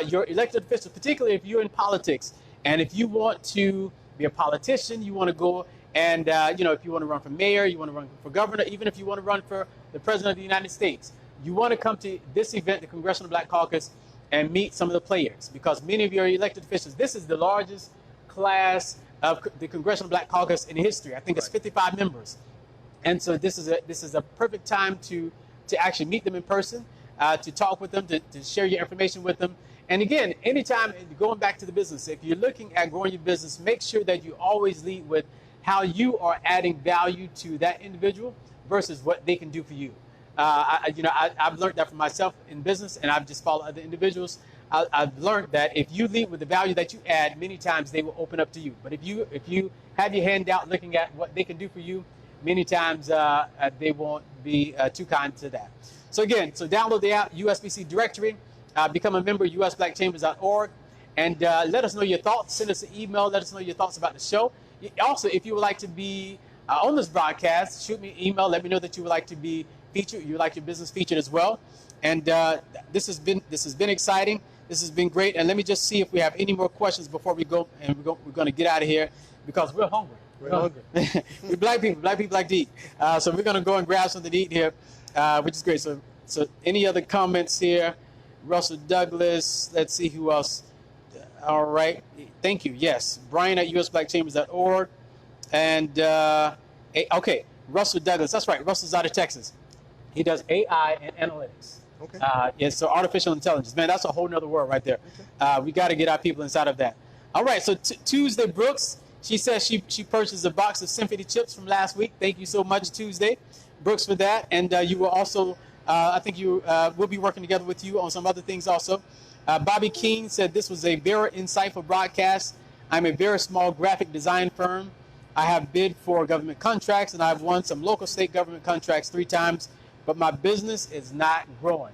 Your elected officials, particularly if you're in politics, and if you want to be a politician, you want to go and, if you want to run for mayor, you want to run for governor, even if you want to run for the president of the United States, you want to come to this event, the Congressional Black Caucus, and meet some of the players, because many of your elected officials, this is the largest class of the Congressional Black Caucus in history. I think it's 55 members. And so this is a perfect time to actually meet them in person, to talk with them, to share your information with them. And again, anytime, going back to the business, if you're looking at growing your business, make sure that you always lead with how you are adding value to that individual versus what they can do for you. I've learned that for myself in business, and I've just followed other individuals. I've learned that if you lead with the value that you add, many times they will open up to you. But if you have your hand out looking at what they can do for you, many times they won't be too kind to that. So again, download the app, USBC Directory. Become a member, usblackchambers.org, and let us know your thoughts. Send us an email. Let us know your thoughts about the show. Also, if you would like to be on this broadcast, shoot me an email. Let me know that you would like to be featured. You would like your business featured as well. And this has been exciting. This has been great. And let me just see if we have any more questions before we go. And we're going to get out of here because we're hungry. We're hungry. We're black people. Black people like to eat. So we're going to go and grab something to eat here, which is great. So any other comments here? Russell Douglas. Let's see who else. All right. Thank you. Yes. Brian at usblackchambers.org. And, okay, Russell Douglas. That's right. Russell's out of Texas. He does AI and analytics. Okay. Yeah, so artificial intelligence. Man, that's a whole nother world right there. Okay. We got to get our people inside of that. All right, so Tuesday Brooks, she says she purchased a box of Symphony chips from last week. Thank you so much, Tuesday Brooks, for that. And you will also, I think we'll be working together with you on some other things also. Bobby Keene said this was a very insightful broadcast. I'm a very small graphic design firm. I have bid for government contracts, and I've won some local state government contracts 3 times, but my business is not growing.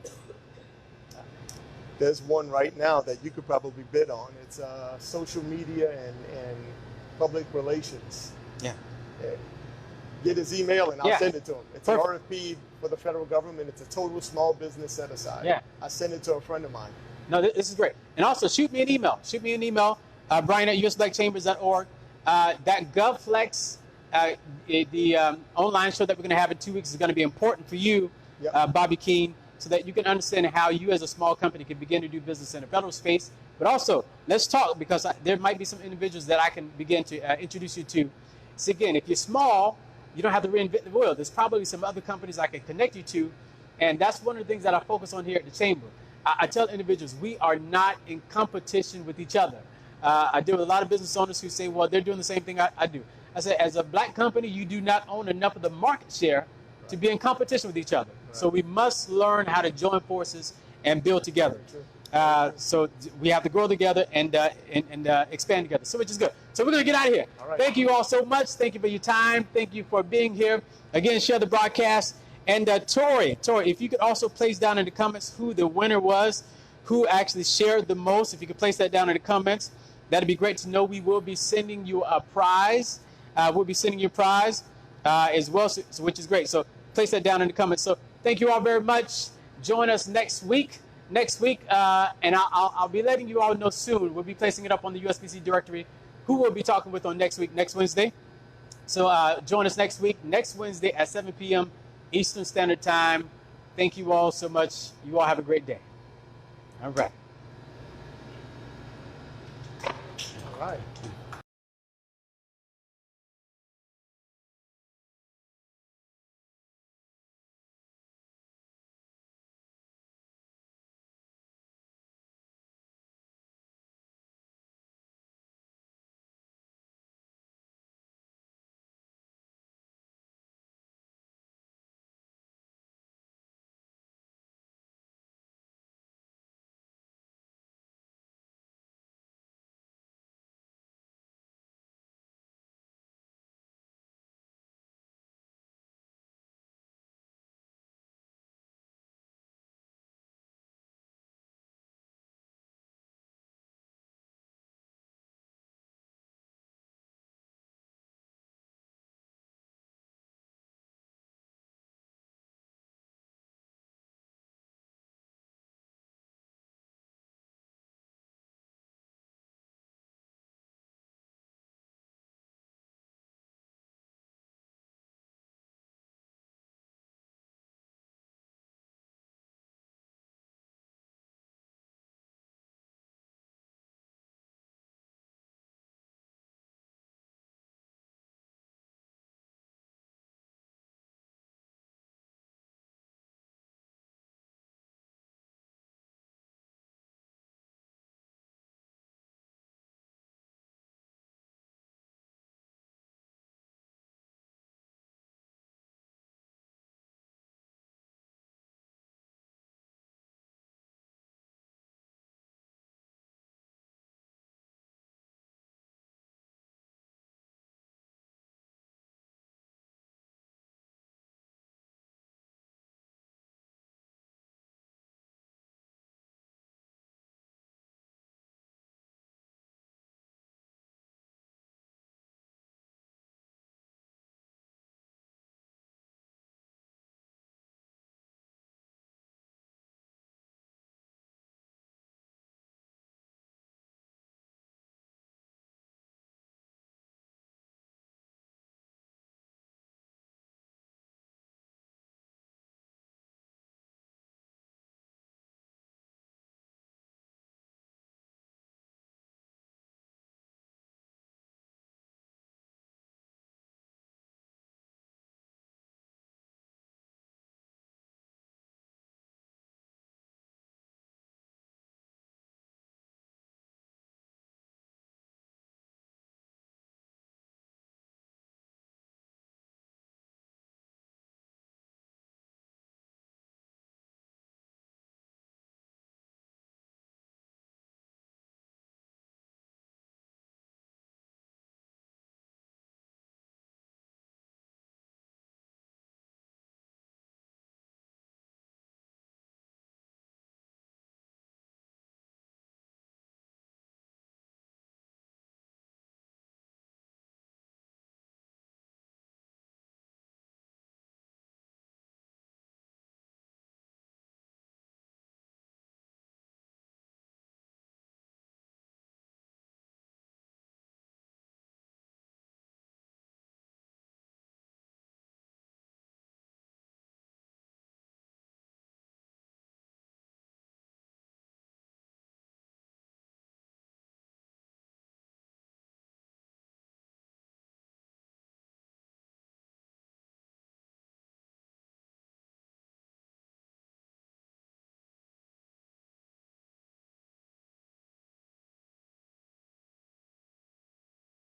There's one right now that you could probably bid on. It's social media and public relations. Yeah. Get his email and I'll send it to him. It's Perfect. an RFP for the federal government. It's a total small business set aside. Yeah. I send it to a friend of mine. No, this is great. And also shoot me an email. Shoot me an email, Brian at usblackchambers.org. That GovFlex, the online show that we're going to have in 2 weeks is going to be important for you, Bobby Keene, so that you can understand how you as a small company can begin to do business in the federal space. But also, let's talk, because there might be some individuals that I can begin to introduce you to. So again, if you're small, you don't have to reinvent the wheel. There's probably some other companies I can connect you to. And that's one of the things that I focus on here at the Chamber. I tell individuals, we are not in competition with each other. I deal with a lot of business owners who say, well, they're doing the same thing I do. I say, as a black company, you do not own enough of the market share to be in competition with each other. So we must learn how to join forces and build together. So we have to grow together and expand together, so which is good. So we're going to get out of here. Thank you all so much. Thank you for your time. Thank you for being here. Again, share the broadcast. And Tori, if you could also place down in the comments who the winner was, who actually shared the most. If you could place that down in the comments, that'd be great to know. We will be sending you a prize. We'll be sending you a prize as well, so, which is great. So place that down in the comments. So thank you all very much. Join us next week. And I'll be letting you all know soon. We'll be placing it up on the USBC directory who we'll be talking with on next Wednesday. So join us next Wednesday at 7 p.m. Eastern Standard Time. Thank you all so much. You all have a great day. All right. All right.